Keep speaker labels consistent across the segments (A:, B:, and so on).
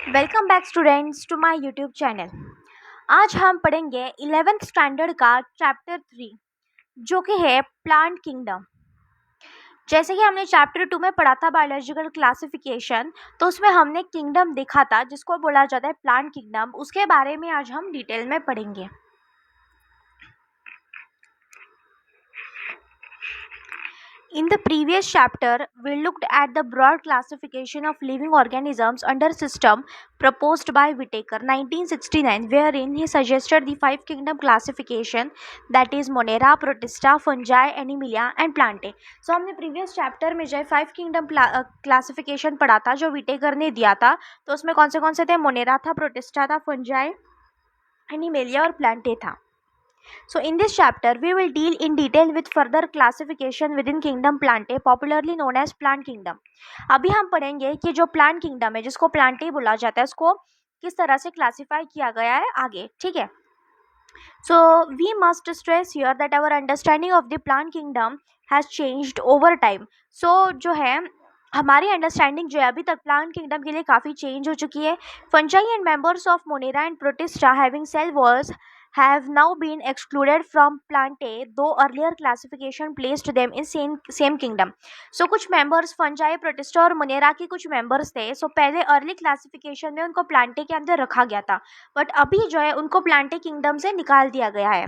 A: Welcome back students to my YouTube channel. आज हम पढ़ेंगे 11th स्टैंडर्ड का चैप्टर 3 जो कि है प्लांट किंगडम। जैसे कि हमने चैप्टर 2 में पढ़ा था बायोलॉजिकल क्लासिफिकेशन, तो उसमें हमने किंगडम देखा था जिसको बोला जाता है प्लांट किंगडम। उसके बारे में आज हम डिटेल में पढ़ेंगे। In the previous chapter, we looked at the broad classification of living organisms under system proposed by Whitaker 1969, wherein he suggested the five kingdom classification, that is Monera, Protista, Fungi, Animalia and Plantae. So हमने previous chapter में जो है five kingdom classification पढ़ा था जो Whittaker ने दिया था। तो उसमें कौन से थे? मोनेरा था, प्रोटिस्टा था, फंजाई, एनिमेलिया और प्लांटे था। So in this chapter we will deal in detail with further classification within kingdom Plantae, popularly known as plant kingdom. अभी हम पढ़ेंगे कि जो प्लांट किंगडम है जिसको प्लांटे बोला जाता है उसको किस तरह से क्लासिफाई किया गया है आगे, ठीक है। So we must stress here that our understanding of the plant kingdom has changed over time. So जो है हमारी अंडरस्टैंडिंग जो है अभी तक प्लांट किंगडम के लिए काफ़ी चेंज हो चुकी है। Fungi and members of Monera and Protista having cell walls have now been excluded from Plantae, though earlier classification placed them in same kingdom. So कुछ members fungi, protista और monera के कुछ members थे। So पहले early classification में उनको Plantae के अंदर रखा गया था, but अभी जो है उनको Plantae kingdom से निकाल दिया गया है।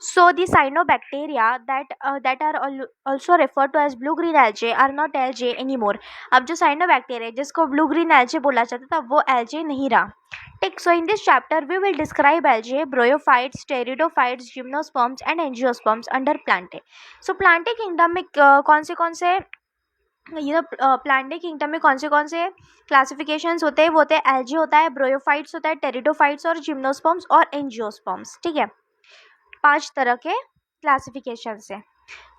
A: So the cyanobacteria that are also referred to as blue green algae are not algae anymore. अब जो cyanobacteria जिसको blue green algae बोला जाता था वो algae नहीं रहा। ठीक। So in this chapter we will describe algae, bryophytes, pteridophytes, gymnosperms and angiosperms under Plantae. So Plantae kingdom में कौन से प्लांटे किंगडम में कौन से क्लासिफिकेशंस होते हैं? वो होते हैं एल्जी होता है, ब्रोयोफाइट्स होता है, टेरिडोफाइट्स और जिम्नोस्पर्म्स और एंजियोस्पर्म्स। ठीक है, 5 तरह के क्लासिफिकेशन है।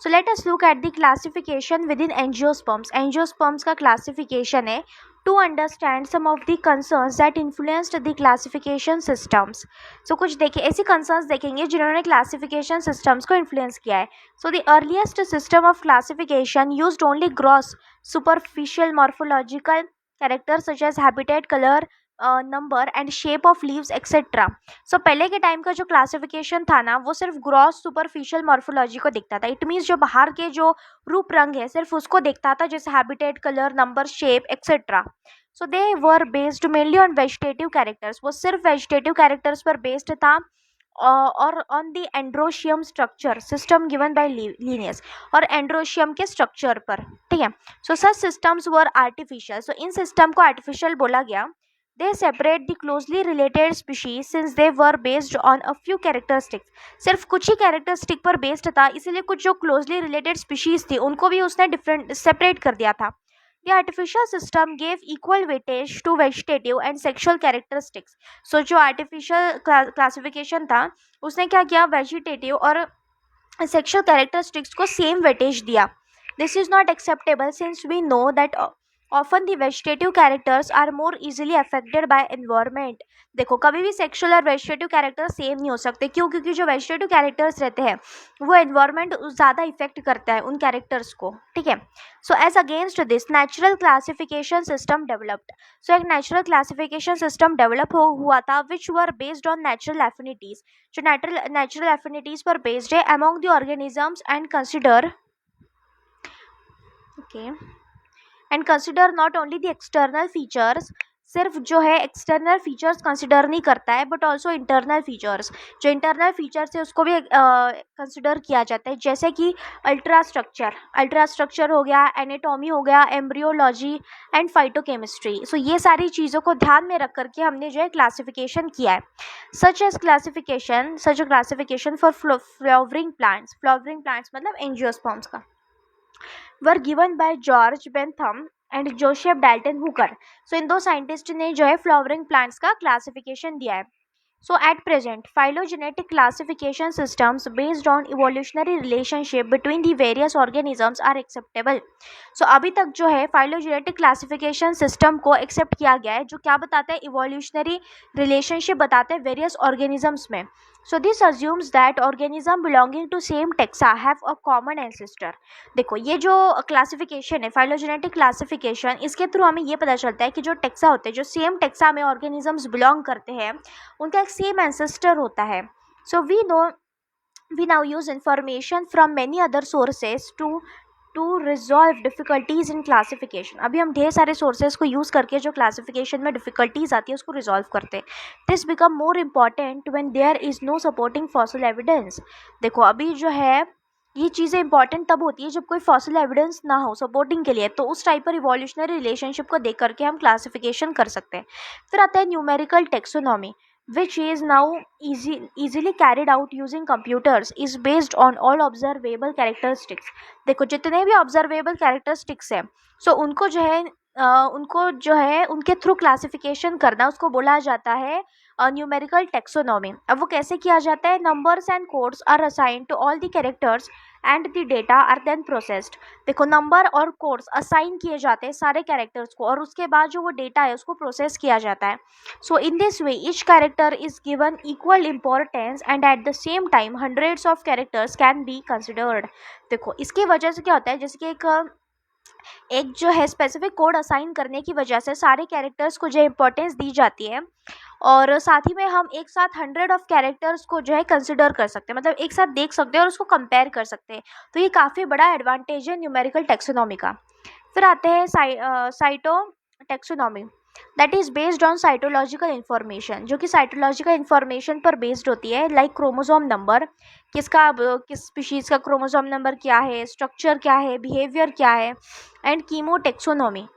A: So let us look at the classification within angiosperms. Angiosperms का क्लासिफिकेशन है to understand some of the concerns that influenced the classification systems. So कुछ देखिए ऐसी कंसर्न्स देखेंगे जिन्होंने क्लासिफिकेशन सिस्टम्स को इन्फ्लुएंस किया है। So the earliest system of classification used only gross superficial morphological characters such as habitat, colour, number and shape of leaves etcetera. So पहले के टाइम का जो क्लासिफिकेशन था ना वो सिर्फ ग्रॉस सुपरफिशियल मॉर्फोलॉजी को देखता था। इट मीन्स जो बाहर के जो रूप रंग है सिर्फ उसको देखता था, जैसे habitat, colour, number, shape etcetera. So they were based mainly on vegetative characters. वो सिर्फ वेजिटेटिव कैरेक्टर्स पर बेस्ड था और on the androecium structure system given by Linnaeus, और एंड्रोशियम के स्ट्रक्चर पर। ठीक है। सो सच सिस्टम्स वर आर्टिफिशियल। सो इन सिस्टम को आर्टिफिशियल बोला गया। They separate the closely related species since they were based on a few characteristics. सिर्फ कुछ ही कैरेक्टरिस्टिक पर बेस्ड था, इसीलिए कुछ जो क्लोजली रिलेटेड स्पीशीज थी उनको भी उसने डिफरेंट सेपरेट कर दिया था। The artificial system gave equal weightage to vegetative and sexual characteristics. So जो artificial classification था उसने क्या किया? वेजिटेटिव और सेक्शुअल कैरेक्टरिस्टिक्स को सेम वेटेज दिया। This is not acceptable since we know that often the vegetative characters are more easily affected by environment. देखो कभी भी सेक्सुअल और वेजिटेटिव कैरेक्टर सेम नहीं हो सकते। क्यों? क्योंकि जो वेजिटेटिव कैरेक्टर्स रहते हैं वो एनवायरनमेंट ज़्यादा इफेक्ट करता है उन कैरेक्टर्स को। ठीक है। So as against this natural classification system developed. So एक नेचुरल क्लासिफिकेशन सिस्टम डेवलप हुआ था which were based on natural affinities. जो नेचुरल एफिनिटीज पर बेस्ड है among the organisms and consider and consider not only the external features. सिर्फ जो है external features consider नहीं करता है बट ऑल्सो इंटरनल फीचर्स। जो इंटरनल फीचर्स है उसको भी कंसिडर किया जाता है, जैसे कि अल्ट्रा स्ट्रक्चर हो गया, एनाटॉमी हो गया, एम्ब्रियोलॉजी एंड फाइटोकेमिस्ट्री। सो ये सारी चीज़ों को ध्यान में रख करके हमने जो है क्लासिफिकेशन किया है। सच क्लासिफिकेशन फॉर फ्लावरिंग प्लांट्स मतलब एंजियोस्पर्म्स का were given by George Bentham and Joseph Dalton Hooker. So इन दो साइंटिस्ट ने जो है फ्लावरिंग प्लांट्स का क्लासिफिकेशन दिया है। So at present, phylogenetic classification systems based on evolutionary relationship between the various organisms are acceptable. So अभी तक जो है phylogenetic classification system को accept किया गया है, जो क्या बताता है? evolutionary relationship बताते हैं various organisms में। So this assumes that organism belonging to same taxa have a common ancestor. देखो ये जो क्लासिफिकेशन है फाइलोजेनेटिक क्लासिफिकेशन, इसके थ्रू हमें ये पता चलता है कि जो टेक्सा होते हैं, जो सेम टेक्सा में ऑर्गेनिजम्स बिलोंग करते हैं, उनका एक सेम एंसेस्टर होता है. सो we now use information from many other sources to resolve difficulties in classification. अभी हम ढेर सारे sources को use करके जो classification में difficulties आती है उसको resolve करते हैं. This become more important when there is no supporting fossil evidence. देखो अभी जो है ये चीज़ें इंपॉर्टेंट तब होती है जब कोई फॉसिल एविडेंस ना हो सपोर्टिंग के लिए, तो उस टाइप पर इवोल्यूशनरी रिलेशनशिप को देख करके हम क्लासिफिकेशन कर सकते हैं. फिर आता है numerical taxonomy, which is now easily carried out using computers, is based on all observable characteristics. देखो जितने भी observable characteristics हैं, so उनको जो है उनके थ्रू क्लासिफिकेशन करना उसको बोला जाता है न्यूमेरिकल टेक्सोनॉमी. अब वो कैसे किया जाता है? Numbers and codes are assign to all the characters and the data are then processed. देखो नंबर और कोड्स असाइन किए जाते हैं सारे कैरेक्टर्स को, और उसके बाद जो वो डेटा है उसको प्रोसेस किया जाता है. So in this way each character is given equal importance and at the same time hundreds of characters can be considered. देखो इसकी वजह से क्या होता है, जैसे कि एक जो है स्पेसिफिक कोड असाइन करने की वजह से सारे कैरेक्टर्स को जो इंपॉर्टेंस दी जाती है, और साथ ही में हम एक साथ 100 ऑफ कैरेक्टर्स को जो है कंसिडर कर सकते हैं, मतलब एक साथ देख सकते हैं और उसको कंपेयर कर सकते हैं. तो ये काफ़ी बड़ा एडवांटेज है न्यूमेरिकल टेक्सोनॉमी का. फिर आते हैं cytotaxonomy, that is based on cytological information, जो कि साइटोलॉजिकल इन्फॉर्मेशन पर बेस्ड होती है. लाइक क्रोमोसोम नंबर, किस स्पीशीज़ का क्रोमोसोम नंबर क्या है, स्ट्रक्चर क्या है, बिहेवियर क्या है, एंड कीमोटेक्सोनॉमी.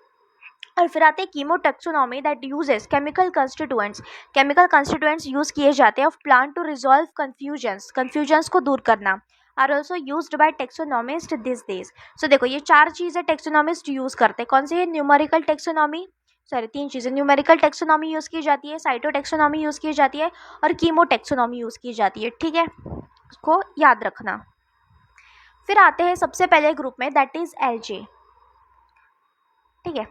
A: और फिर आते हैं chemotaxonomy that uses chemical constituents use किए जाते हैं of plant to resolve confusions को दूर करना, are also used by taxonomist this days. So देखो ये 4 चीज़ें टेक्सोनॉमिस्ट यूज़ करते हैं. कौन सी है? न्यूमेरिकल टेक्सोनॉमी, 3 चीज़ें. न्यूमेरिकल टेक्सोनॉमी यूज़ की जाती है, साइटोटेक्सोनॉमी यूज़ की जाती है, और कीमोटेक्सोनॉमी यूज़ की जाती है. ठीक है, इसको याद रखना. फिर आते हैं सबसे पहले ग्रुप में, दैट इज़ एल्जे. ठीक है,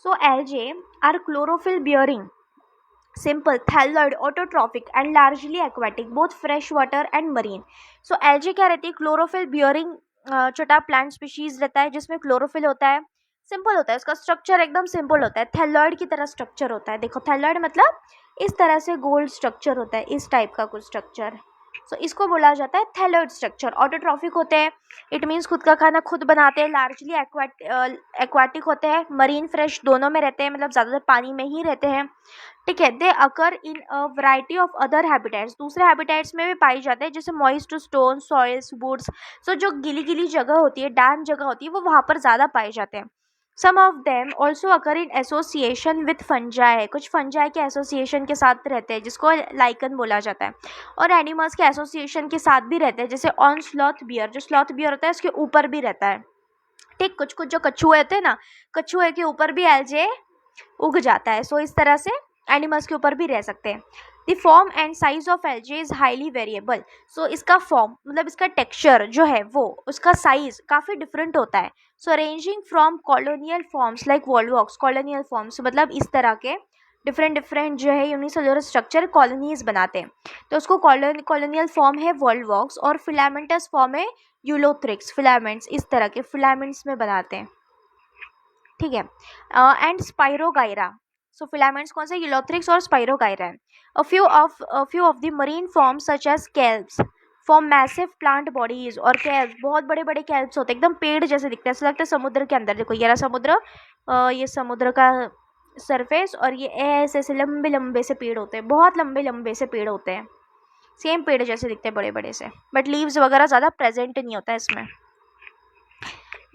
A: so algae are chlorophyll bearing, simple, thalloid, autotrophic and largely aquatic, both fresh water and marine. so algae क्या रहती है? chlorophyll bearing छोटा प्लांट स्पीशीज रहता है जिसमें क्लोरोफिल होता है, सिंपल होता है, उसका स्ट्रक्चर एकदम सिंपल होता है, थैलॉइड की तरह स्ट्रक्चर होता है. देखो थैलॉइड मतलब इस तरह से गोल स्ट्रक्चर होता है, इस टाइप का कुछ स्ट्रक्चर. सो इसको बोला जाता है थैलॉइड स्ट्रक्चर. ऑटोट्रॉफिक होते हैं, इट मीन्स खुद का खाना खुद बनाते हैं. लार्जली एक्वाटिक होते हैं, मरीन फ्रेश दोनों में रहते हैं, मतलब ज़्यादातर पानी में ही रहते हैं. ठीक है, they occur in a variety of other habitats, दूसरे हैबिटेट्स में भी पाई जाते हैं, जैसे moist stone, soils, woods. So जो गीली गीली जगह होती है, डैम जगह होती है, वो वहाँ पर ज़्यादा पाए जाते हैं. Some of them also occur in association with fungi, कुछ फंजाई के एसोसिएशन के साथ रहते हैं जिसको लाइकन बोला जाता है, और एनिमल्स के एसोसिएशन के साथ भी रहते हैं, जैसे ऑन स्लॉथ बियर, जो स्लॉथ बियर होता है उसके ऊपर भी रहता है. ठीक, कुछ कुछ जो कछुए होते हैं ना, कछुए के ऊपर भी एल्जे उग जाता है. सो इस तरह से एनिमल्स के ऊपर भी रह सकते हैं. The form and size of algae is highly variable. So इसका फॉर्म मतलब इसका टेक्सचर जो है वो, उसका साइज काफ़ी डिफरेंट होता है. So ranging from colonial forms like Volvox, colonial forms मतलब इस तरह के डिफरेंट जो है यूनिसेलुलर स्ट्रक्चर कॉलोनीज बनाते हैं, तो उसको कॉलोनियल फॉर्म है वॉलवॉक्स, और फिलामेंटस फॉर्म है यूलोथ्रिक्स, फिलामेंट्स इस तरह के फिलामेंट्स में बनाते हैं. ठीक है, एंड स्पाइरोगाइरा. सो फिलामेंट्स कौन से? यूलोथ्रिक्स और स्पाइरोगाइरा है. A few of the marine forms such as kelps form massive plant bodies. और kelps बहुत बड़े बड़े kelps होते हैं, एकदम पेड़ जैसे दिखते हैं, ऐसा लगता है समुद्र के अंदर. देखो ये रहा समुद्र, ये समुद्र का सरफेस, और ये ऐसे ऐसे लंबे लंबे से पेड़ होते हैं, बहुत लंबे लंबे से पेड़ होते हैं, सेम पेड़ जैसे दिखते हैं बड़े बड़े से, बट लीव्स वगैरह ज़्यादा प्रेजेंट नहीं होता है इसमें.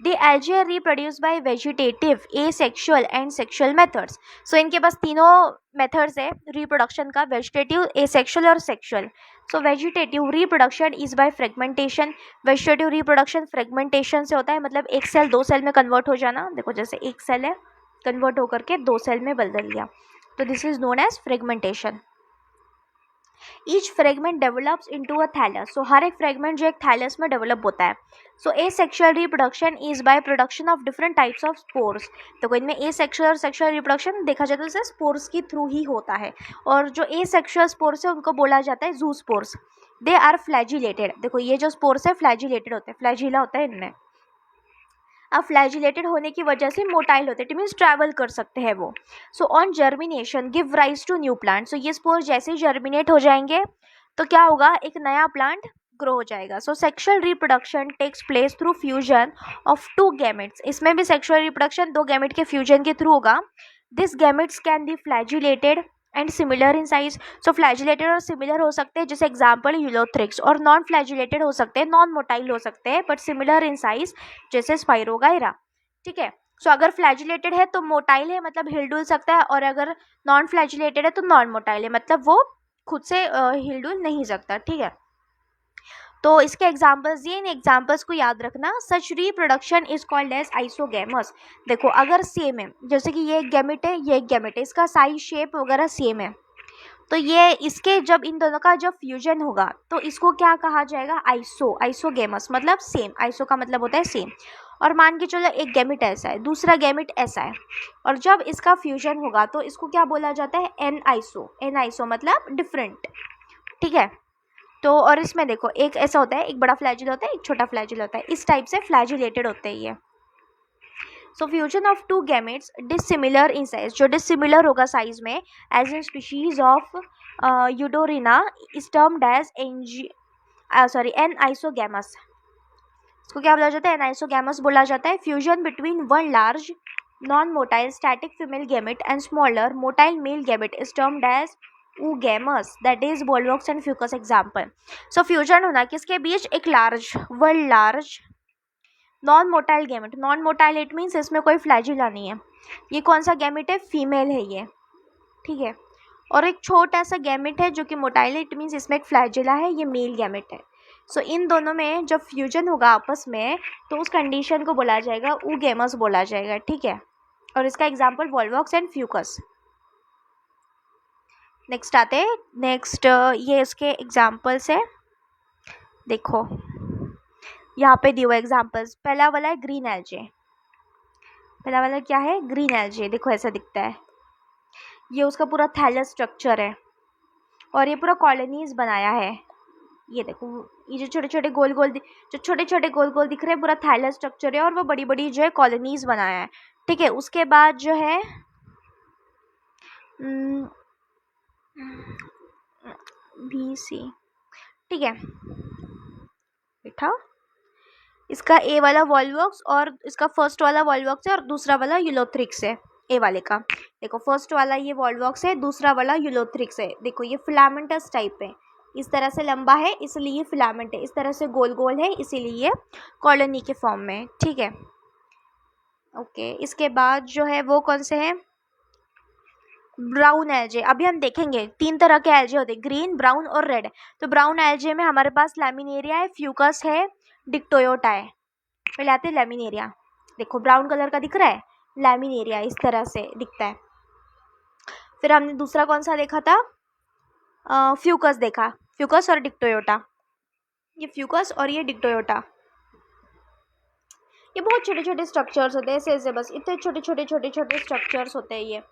A: The algae are reproduced by vegetative, asexual and sexual methods. So इनके पास तीनों methods है reproduction का, vegetative, asexual और sexual. So vegetative reproduction is by fragmentation. Vegetative reproduction fragmentation से होता है, मतलब एक सेल 2 सेल में कन्वर्ट हो जाना. देखो जैसे एक सेल है, कन्वर्ट होकर के 2 सेल में बदल गया, तो this is known as fragmentation. Each fragment develops into a thallus, so हर एक फ्रेगमेंट जो एक थैलस में डेवलप होता है. So asexual reproduction is by production of different types of spores. तो इनमें ए सेक्शुअल और सेक्शुअल रिप्रोडक्शन देखा जाए तो इसे स्पोर्स के थ्रू ही होता है. और जो ए सेक्शुअल स्पोर्स है उनको बोला जाता है जू स्पोर्स. They are flagellated. देखो ये जो स्पोर्स है फ्लैजिलेटेड होते हैं, फ्लैजिला होता है इनमें. अब फ्लैजिलेटेड होने की वजह से मोटाइल होते हैं, इट मीन्स ट्रैवल कर सकते हैं वो. So on germination give rise to new plant. So ये स्पोर जैसे ही जर्मिनेट हो जाएंगे तो क्या होगा, एक नया प्लांट ग्रो हो जाएगा. So sexual reproduction takes place through fusion of two gametes. इसमें भी सेक्शुअल रिप्रोडक्शन दो गैमेट के फ्यूजन के थ्रू होगा. This gametes can be flagellated and similar in size. So flagellated और सिमिलर हो सकते हैं, जैसे एग्जाम्पल यूलोथ्रिक्स. और नॉन फ्लैजिलेटेड हो सकते हैं, नॉन मोटाइल हो सकते हैं बट सिमिलर इन साइज, जैसे स्पाइरोगाइरा. ठीक है. सो अगर फ्लैजिलेटेड है तो मोटाइल है, मतलब हिलडुल सकता है. और अगर नॉन फ्लैजिलेटेड है तो नॉन मोटाइल है, मतलब वो खुद से हिलडुल नहीं सकता. ठीक है. तो इसके एग्जाम्पल्स दिए, इन एग्जाम्पल्स को याद रखना. Such reproduction is called as isogamous. देखो अगर सेम है, जैसे कि ये एक गैमेट है, ये एक गैमेट है, इसका साइज शेप वगैरह सेम है, तो ये इसके जब इन दोनों का जब फ्यूजन होगा तो इसको क्या कहा जाएगा, आइसोगैमस, मतलब सेम. आइसो का मतलब होता है सेम. और मान के चलो एक गैमेट ऐसा है, दूसरा गैमेट ऐसा है, और जब इसका फ्यूजन होगा तो इसको क्या बोला जाता है, एन आइसो मतलब डिफरेंट. ठीक है. तो और इसमें देखो एक ऐसा होता है, एक बड़ा फ्लैजिल होता है, एक छोटा फ्लैजिल होता है. इस टाइप से फ्लैजिलेटेड होते हैं ये. So fusion of two gametes dissimilar in size, जो डिसिमिलर होगा साइज में, as in species of Eudorina is termed as anisogamous. इसको क्या बोला जाता है, एन आइसोगैमस बोला जाता है. Fusion between one large non motile static female gamete and smaller motile male gamete is termed as oogamous, that is volvox and fucus example. So fusion होना किसके बीच, एक large non motile gamete. Non motile it means इसमें कोई flagella नहीं है. ये कौन सा गैमेट है, फीमेल है ये. ठीक है. और एक छोटा सा गैमेट है जो कि मोटाइल है, इट मीन्स इसमें एक फ्लैजिला है, ये मेल गैमेट है. सो इन दोनों में जब फ्यूजन होगा आपस में तो उस कंडीशन को बोला जाएगा oogamous बोला जाएगा. ठीक है. और इसका example Volvox and Fucus. Next आते हैं. नेक्स्ट ये इसके एग्जाम्पल्स है. देखो यहाँ पे दिए हुए एग्जाम्पल्स. पहला वाला है ग्रीन एल्जे. पहला वाला क्या है, ग्रीन एल्जे. देखो ऐसा दिखता है, ये उसका पूरा थैलस स्ट्रक्चर है और ये पूरा कॉलोनीज बनाया है. ये देखो ये जो छोटे छोटे गोल गोल दिख रहे हैं, पूरा थैलस स्ट्रक्चर है और वो बड़ी बड़ी जो है कॉलोनीज बनाया है. ठीक है. उसके बाद जो है BC. ठीक है बेटा, इसका ए वाला वॉल्वॉक्स और इसका फर्स्ट वाला वॉल्वॉक्स है और दूसरा वाला यूलोथ्रिक्स है. ए वाले का देखो, फर्स्ट वाला ये वॉल्वॉक्स है, दूसरा वाला यूलोथ्रिक्स है. देखो ये फिलामेंटस टाइप है, इस तरह से लंबा है इसलिए ये फिलामेंट है, इस तरह से गोल गोल है इसीलिए ये कॉलोनी के फॉर्म में. ठीक है. ओके. इसके बाद जो है वो कौन से हैं, ब्राउन एल्जे. अभी हम देखेंगे 3 तरह के एल्जे होते हैं, ग्रीन, ब्राउन और रेड. तो ब्राउन एल्जे में हमारे पास लैमिनेरिया है, फ्यूकस है, डिक्टोयोटा है. पहले आते हैं लैमिनेरिया. देखो ब्राउन कलर का दिख रहा है, लैमिनेरिया इस तरह से दिखता है. फिर हमने दूसरा कौन सा देखा था, फ्यूकस देखा, फ्यूकस और डिक्टोयोटा. ये फ्यूकस और ये डिक्टोयोटा, ये बहुत छोटे छोटे स्ट्रक्चर्स होते हैं, ऐसे बस इतने छोटे छोटे स्ट्रक्चर्स होते हैं ये.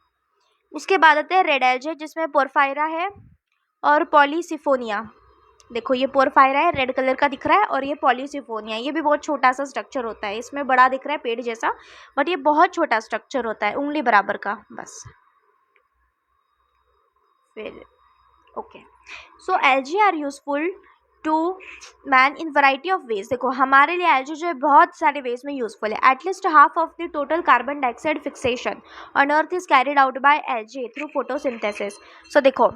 A: उसके बाद आते हैं रेड एल्जे जिसमें पोरफायरा है और पॉलीसिफोनिया. देखो ये पोरफायरा है, रेड कलर का दिख रहा है, और ये पॉलीसिफोनिया, ये भी बहुत छोटा सा स्ट्रक्चर होता है. इसमें बड़ा दिख रहा है पेड़ जैसा, बट ये बहुत छोटा स्ट्रक्चर होता है, उंगली बराबर का बस. फिर okay. So algae are useful to man in variety of ways. देखो हमारे लिए एल्जे जो है बहुत सारे वेज में यूजफुल है. At least half of the total carbon dioxide fixation on earth is carried out by algae through photosynthesis. So देखो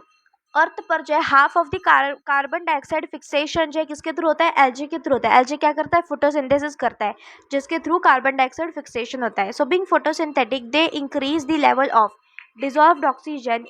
A: अर्थ पर जो है half of the carbon dioxide fixation जो है किसके थ्रू होता है, एल्जे के थ्रू होता है. एल्जे क्या करता है, फोटोसिंथेसिस करता है, जिसके थ्रू कार्बन डाइऑक्साइड फिक्सेशन होता है. So being photosynthetic they increase the level of dissolved oxygen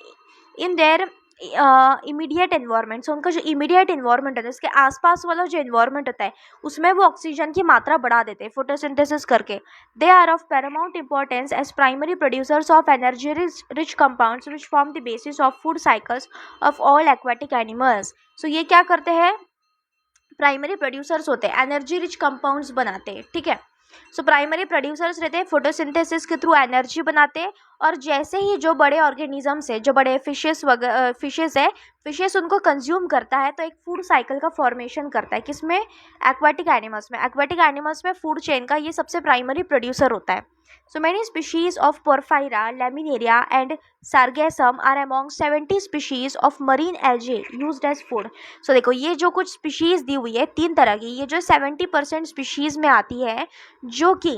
A: in their immediate environment, so उनका जो इमीडिएट एनवायरनमेंट होता है, उसके आसपास वाला जो एनवायरनमेंट होता है उसमें वो ऑक्सीजन की मात्रा बढ़ा देते हैं फोटोसिंथेसिस करके. They are of paramount importance as primary producers of energy rich compounds which form the basis of food cycles of all aquatic animals. So ये क्या करते हैं, प्राइमरी प्रोड्यूसर्स होते हैं, एनर्जी रिच कंपाउंड्स बनाते हैं. ठीक है, सो प्राइमरी प्रोड्यूसर्स रहते हैं, फोटोसिंथेसिस के थ्रू एनर्जी बनाते हैं. और जैसे ही जो बड़े ऑर्गेनिजम्स है, जो बड़े फिशेस है, फिशेस उनको कंज्यूम करता है तो एक फूड साइकिल का फॉर्मेशन करता है. किसमें, एक्वाटिक एनिमल्स में. एक्वाटिक एनिमल्स में फूड चेन का ये सबसे प्राइमरी प्रोड्यूसर होता है. So many species of Porphyra, Laminaria and Sargassum are among 70 species of marine algae used as food. So देखो ये जो कुछ species दी हुई है 3 तरह की, ये जो 70% species में आती है जो कि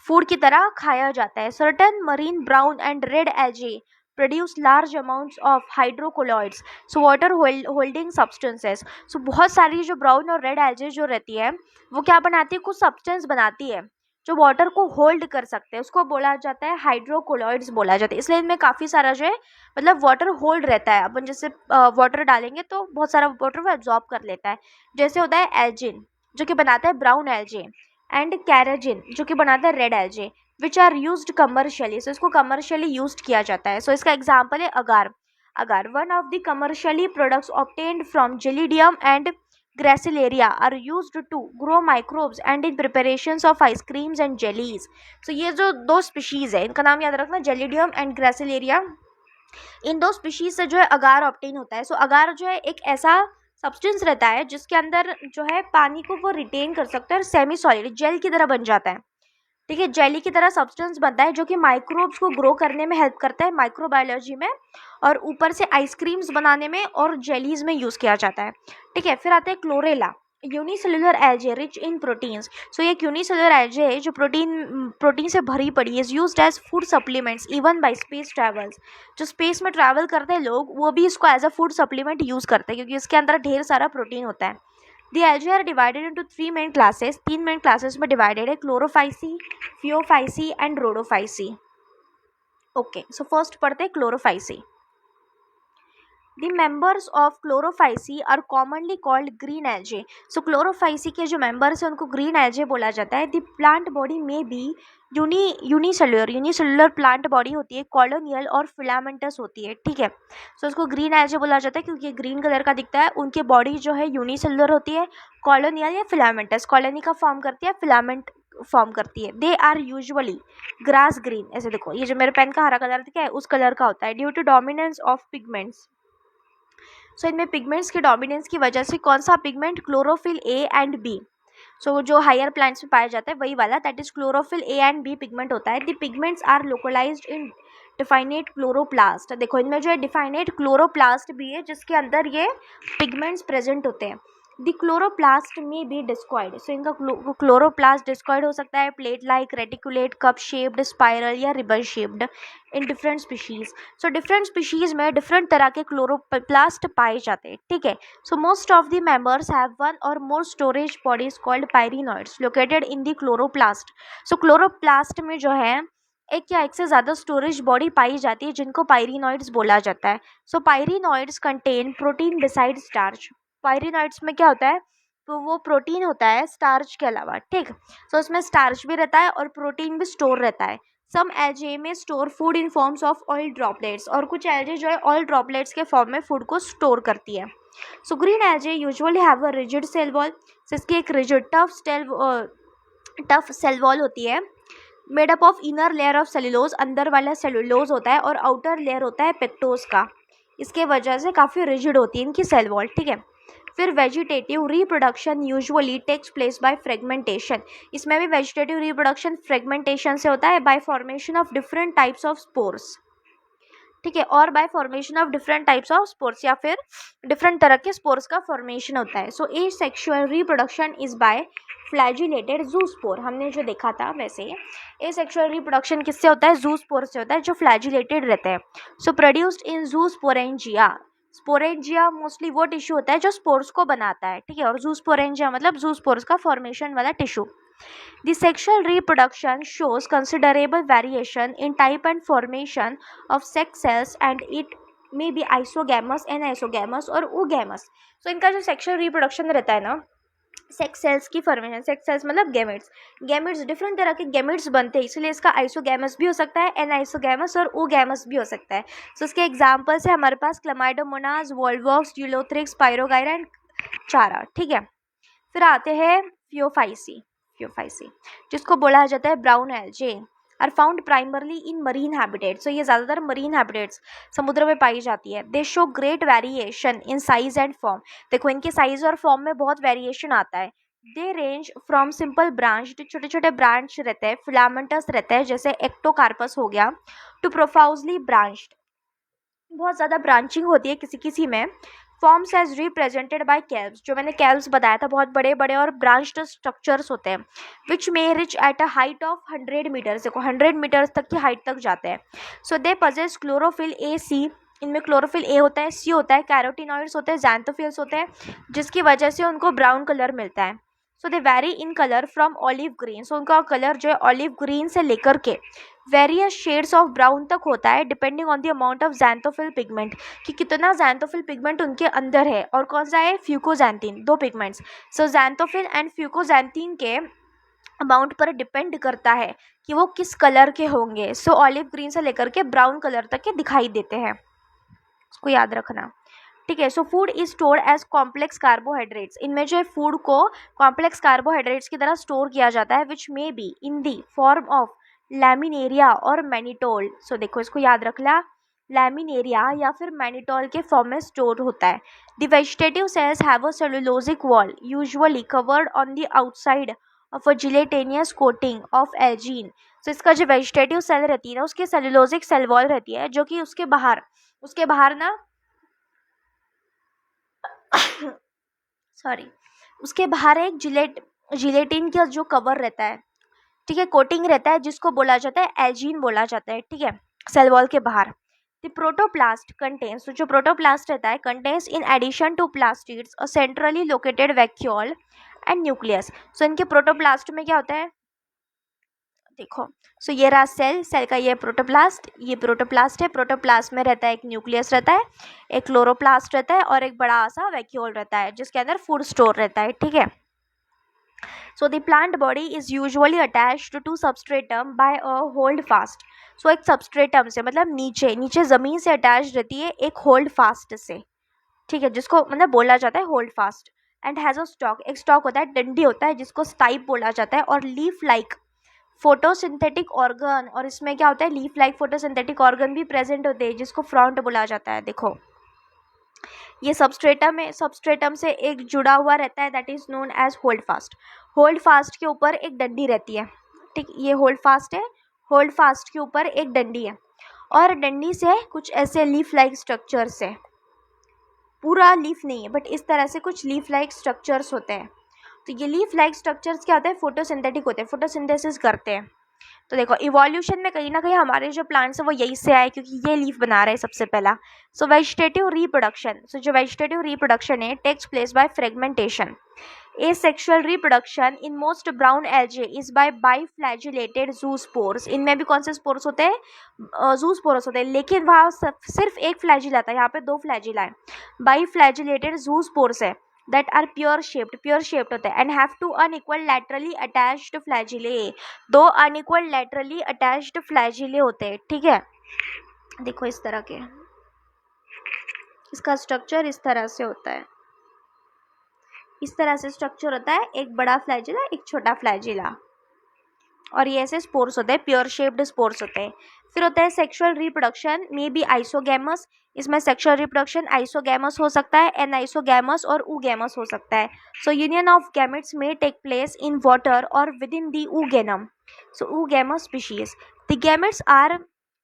A: फूड की तरह खाया जाता है. Certain marine brown and red algae produce large amounts of hydrocolloids, so water holding substances. So बहुत सारी जो ब्राउन और रेड एल्जे जो रहती है वो क्या बनाती है, कुछ सब्सटेंस बनाती है जो वाटर को होल्ड कर सकते हैं, उसको बोला जाता है हाइड्रोकोलॉइड्स बोला जाता है. इसलिए इनमें काफ़ी सारा जो है मतलब वाटर होल्ड रहता है. अपन जैसे वाटर डालेंगे तो बहुत सारा वाटर वो एब्जॉर्ब कर लेता है. जैसे होता है एल्जिन जो कि बनाता है ब्राउन एल्जे, एंड कैराजिन जो कि बनाता है red algae, which are used commercially. So इसको कमर्शियली यूज्ड किया जाता है. सो इसका एग्जाम्पल है agar. Agar one of the commercially products obtained from Gelidium and Gracilaria are used to grow microbes and in preparations of ice creams and jellies. So ये जो दो species है इनका नाम याद रखना, जेलिडियम एंड ग्रेसिलेरिया. इन दो स्पीशीज से जो है अगार ऑब्टेन होता है. सो अगार जो है एक ऐसा सब्सटेंस रहता है जिसके अंदर जो है पानी को वो रिटेन कर सकता है और सेमी सॉलिड जेल की तरह बन जाता है. ठीक है, जेली की तरह सब्सटेंस बनता है जो कि माइक्रोब्स को ग्रो करने में हेल्प करता है माइक्रोबायोलॉजी में, और ऊपर से आइसक्रीम्स बनाने में और जेलीज में यूज़ किया जाता है. ठीक है, फिर आता है Chlorella, unicellular algae rich in proteins. So ये यूनिसेलुलर एल्जे है जो प्रोटीन से भरी पड़ी है, is used as food supplements even by space travels. जो स्पेस में ट्रैवल करते हैं लोग वो भी इसको as a food supplement use करते हैं क्योंकि इसके अंदर ढेर सारा प्रोटीन होता है. The algae are divided into 3 main classes. 3 main classes में divided है, chlorophyceae, phaeophyceae and rhodophyceae. Okay, so first पढ़ते हैं chlorophyceae. The members of chlorophyceae are commonly called green algae. So chlorophyceae के जो members हैं उनको green algae बोला जाता है. The plant body may be unicellular plant body होती है, कॉलोनियल और फिलामेंटस होती है. ठीक है, सो उसको ग्रीन एल्जे बोला जाता है क्योंकि ग्रीन कलर का दिखता है. उनकी बॉडी जो है यूनिसेलुलर होती है, कॉलोनियल या फिलामेंटस, कॉलोनी का फॉर्म करती है, फिलामेंट फॉर्म करती है. They are usually grass green. ऐसे देखो ये जो मेरे पेन का हरा कलर दिखा है उस कलर का होता है. Due to dominance of pigments. So इनमें पिगमेंट्स के डोमिनेंस की वजह से कौन सा pigment, chlorophyll a and b. So जो हायर प्लांट्स में पाया जाता है वही वाला, that is chlorophyll a and b pigment होता है. The pigments are localised in definite chloroplast. देखो इनमें जो है डिफाइनेट क्लोरोप्लास्ट भी है जिसके अंदर ये पिगमेंट्स प्रेजेंट होते हैं. द क्लोरोप्लास्ट में बी डिस्कॉइड. सो इनका क्लोरोप्लास्ट डिस्कॉइड हो सकता है, plate like, reticulate, cup shaped, spiral या ribbon shaped in different species. So different species में डिफरेंट तरह के क्लोरोप्लास्ट पाए जाते हैं. ठीक है, so most of the members have one or more storage bodies called pyrenoids located in the chloroplast. So chloroplast में जो है एक से ज़्यादा स्टोरेज बॉडी पाई जाती है जिनको पायरिनॉइड्स बोला जाता है. So pyrenoids contain protein beside starch. Pyrenoids में क्या होता है, तो वो प्रोटीन होता है स्टार्च के अलावा. ठीक, सो उसमें स्टार्च भी रहता है और प्रोटीन भी स्टोर रहता है. Some algae may store food in forms of oil droplets. और कुछ एल्जे जो है ऑयल ड्रॉपलेट्स के फॉर्म में फूड को स्टोर करती है. So green algae usually have a rigid cell wall. इसकी एक रिजिड टफ सेल वॉल होती है, made up of inner layer of cellulose. अंदर वाला सेलुलोज होता है और आउटर लेयर होता है पेक्टोज का. इसके वजह से काफ़ी रिजिड होती है इनकी सेल वॉल. ठीक है, फिर vegetative reproduction usually takes place by fragmentation. इसमें भी वेजिटेटिव रिप्रोडक्शन फ्रेगमेंटेशन से होता है, by formation of different types of spores. ठीक है, और by formation of different types of spores या फिर डिफरेंट तरह के स्पोर्स का फॉर्मेशन होता है. So asexual reproduction is by flagellated zoospore. हमने जो देखा था वैसे एसेक्सुअल रिप्रोडक्शन किससे होता है, जूस्पोर से होता है जो फ्लैजिलेटेड रहते हैं. सो प्रोड्यूस्ड इन जूस्पोरेंजिया. स्पोरेंजिया मोस्टली वो टिश्यू होता है जो स्पोर्स को बनाता है. ठीक है, और जूस्पोरेंजिया मतलब जूस्पोर्स का फॉर्मेशन वाला tissue. The sexual reproduction shows considerable variation in type and formation of sex cells and it may be isogamous, anisogamous or oogamous। So इनका जो सेक्सुअल रिप्रोडक्शन रहता है ना, सेक्स सेल्स की फॉर्मेशन, सेक्स सेल्स मतलब gametes, gametes different तरह के gametes बनते हैं, इसलिए इसका आइसोगैमस भी हो सकता है, एनाइसोगैमस और oogamous भी हो सकता है। सो इसके एग्जांपल्स है हमारे पास क्लमाइडोमोनास, वोल्वॉक्स, ड्यूलोथ्रिक्स, पायरोगाइरा एंड चारा। ठीक है, फिर आते हैं फियोफाइसी। फियोफाइसी जिसको बोला जाता है brown algae, are found primarily in marine habitats. तो ये ज़्यादातर मरीन हैबिटेट्स, समुद्र में पाई जाती है। दे show great variation in size and form. देखो इनके साइज और फॉर्म में बहुत वेरिएशन आता है। दे रेंज फ्रॉम सिंपल ब्रांच, छोटे छोटे ब्रांच रहते हैं, फिलामेंटस रहते हैं जैसे एक्टोकार्पस हो गया, टू प्रोफाउजली ब्रांच्ड, बहुत ज़्यादा ब्रांचिंग होती है किसी किसी में। फॉर्म्स एज रिप्रेजेंटेड बाय कैल्व्स, जो मैंने कैल्व्स बताया था, बहुत बड़े बड़े और ब्रांच्ड स्ट्रक्चर्स होते हैं, which may reach at a height of 100 metres. देखो 100 मीटर्स तक की हाइट तक जाते हैं। So they possess chlorophyll A सी, इनमें क्लोरोफिल ए होता है, सी होता है, कैरोटिनॉइड्स होते हैं, ज़ैंथोफिल्स होते हैं, जिसकी वजह से उनको ब्राउन कलर मिलता है। So they vary in colour from olive green. So उनका कलर जो है ऑलिव ग्रीन से लेकर के वेरियस शेड्स ऑफ ब्राउन तक होता है, depending on the amount of xanthophyll pigment, कि कितना ज़ैंथोफिल पिगमेंट उनके अंदर है, और कौन सा है, फ्यूकोजैंथीन, दो पिगमेंट्स। सो ज़ैंथोफिल एंड फ्यूकोजैंथीन के अमाउंट पर डिपेंड करता है कि वो किस कलर के होंगे। सो ऑलिव ग्रीन से लेकर के ब्राउन कलर तक के दिखाई देते हैं, इसको याद रखना। ठीक है, so food is stored as complex carbohydrates. इनमें जो है फूड को कॉम्प्लेक्स कार्बोहाइड्रेट्स की तरह स्टोर किया जाता है, which may be in the form of laminaria or mannitol. So देखो इसको याद रखना, लैमिनेरिया या फिर मैनिटोल के फॉर्म में स्टोर होता है। The vegetative cells have a cellulosic wall usually covered on the outside of a gelatinous coating of algin. तो इसका जो वेजिटेटिव सेल रहती है ना, उसकी सेलुलोजिक सेल वॉल रहती है, जो कि उसके बाहर ना सॉरी, उसके बाहर एक जिलेटिन का जो कवर रहता है, ठीक है, कोटिंग रहता है, जिसको बोला जाता है एल्जीन बोला जाता है। ठीक है, सेल वॉल के बाहर। द प्रोटोप्लास्ट कंटेन्स, तो जो प्रोटोप्लास्ट रहता है, contains in addition to plastids a centrally located vacuole and nucleus. So इनके प्रोटोप्लास्ट में क्या होता है, देखो, सो ये रहा सेल, सेल का ये प्रोटोप्लास्ट, ये प्रोटोप्लास्ट है, प्रोटोप्लास्ट में रहता है एक न्यूक्लियस रहता है, एक क्लोरोप्लास्ट रहता है और एक बड़ा सा वैक्यूल रहता है, जिसके अंदर फूड स्टोर रहता है। ठीक है, so the plant body is usually attached to substratum by a holdfast. So एक सबस्ट्रेटम से मतलब नीचे नीचे ज़मीन से अटैच रहती है एक होल्ड फास्ट से। ठीक है, जिसको मतलब बोला जाता है hold fast. And has a stock, एक स्टॉक होता है, डंडी होता है, जिसको स्टाइप बोला जाता है, और लीफ लाइक फोटोसिंथेटिक ऑर्गन, और इसमें क्या होता है, लीफ लाइक फोटोसिंथेटिक ऑर्गन भी प्रेजेंट होते हैं, जिसको फ्रंट बोला जाता है। देखो ये सबस्ट्रेटम है, सबस्ट्रेटम से एक जुड़ा हुआ रहता है, that is known as holdfast. Holdfast के ऊपर एक डंडी रहती है। ठीक, ये होल्ड फास्ट है, होल्ड फास्ट के ऊपर एक डंडी है, और डंडी से कुछ ऐसे लीफ लाइक स्ट्रक्चर्स है, पूरा लीफ नहीं है बट इस तरह से कुछ लीफ लाइक स्ट्रक्चर्स होते हैं। तो ये लीफ लाइक स्ट्रक्चर्स क्या होते हैं, फोटोसिंथेटिक होते हैं, फोटोसिंथेसिस करते हैं। तो देखो इवोल्यूशन में कहीं ना कहीं हमारे जो प्लांट्स हैं वो यही से आए, क्योंकि ये लीफ बना रहे हैं सबसे पहला। सो वेजिटेटिव रिप्रोडक्शन, सो जो वेजिटेटिव रिप्रोडक्शन है takes place by fragmentation. Asexual reproduction in most brown algae is by biflagellated zoospores. इनमें भी कौन से स्पोर्स होते हैं, जूस्पोर्स होते हैं, लेकिन वहाँ सिर्फ एक फ्लैजिला था, यहाँ पे दो फ्लैजिला है। बाइफ्लैजिलेटेड जूस्पोर्स है that are pure shaped होते हैं, and have two unequal laterally attached flagellae, दो unequal laterally attached flagellae होते हैं। ठीक है, देखो इस तरह के, इसका स्ट्रक्चर इस तरह से होता है, इस तरह से स्ट्रक्चर होता है, एक बड़ा फ्लैजिला एक छोटा फ्लैजिला, और ये ऐसे स्पोर्स होते हैं, प्योर शेप्ड स्पोर्स होते हैं। फिर होता है sexual reproduction may be isogamous. इसमें सेक्सुअल रिप्रोडक्शन आइसोगैमस हो सकता है, एनाइसोगैमस और oogamous हो सकता है। So union of gametes may take place in water or within the ooganum, so oogamous species. The gametes are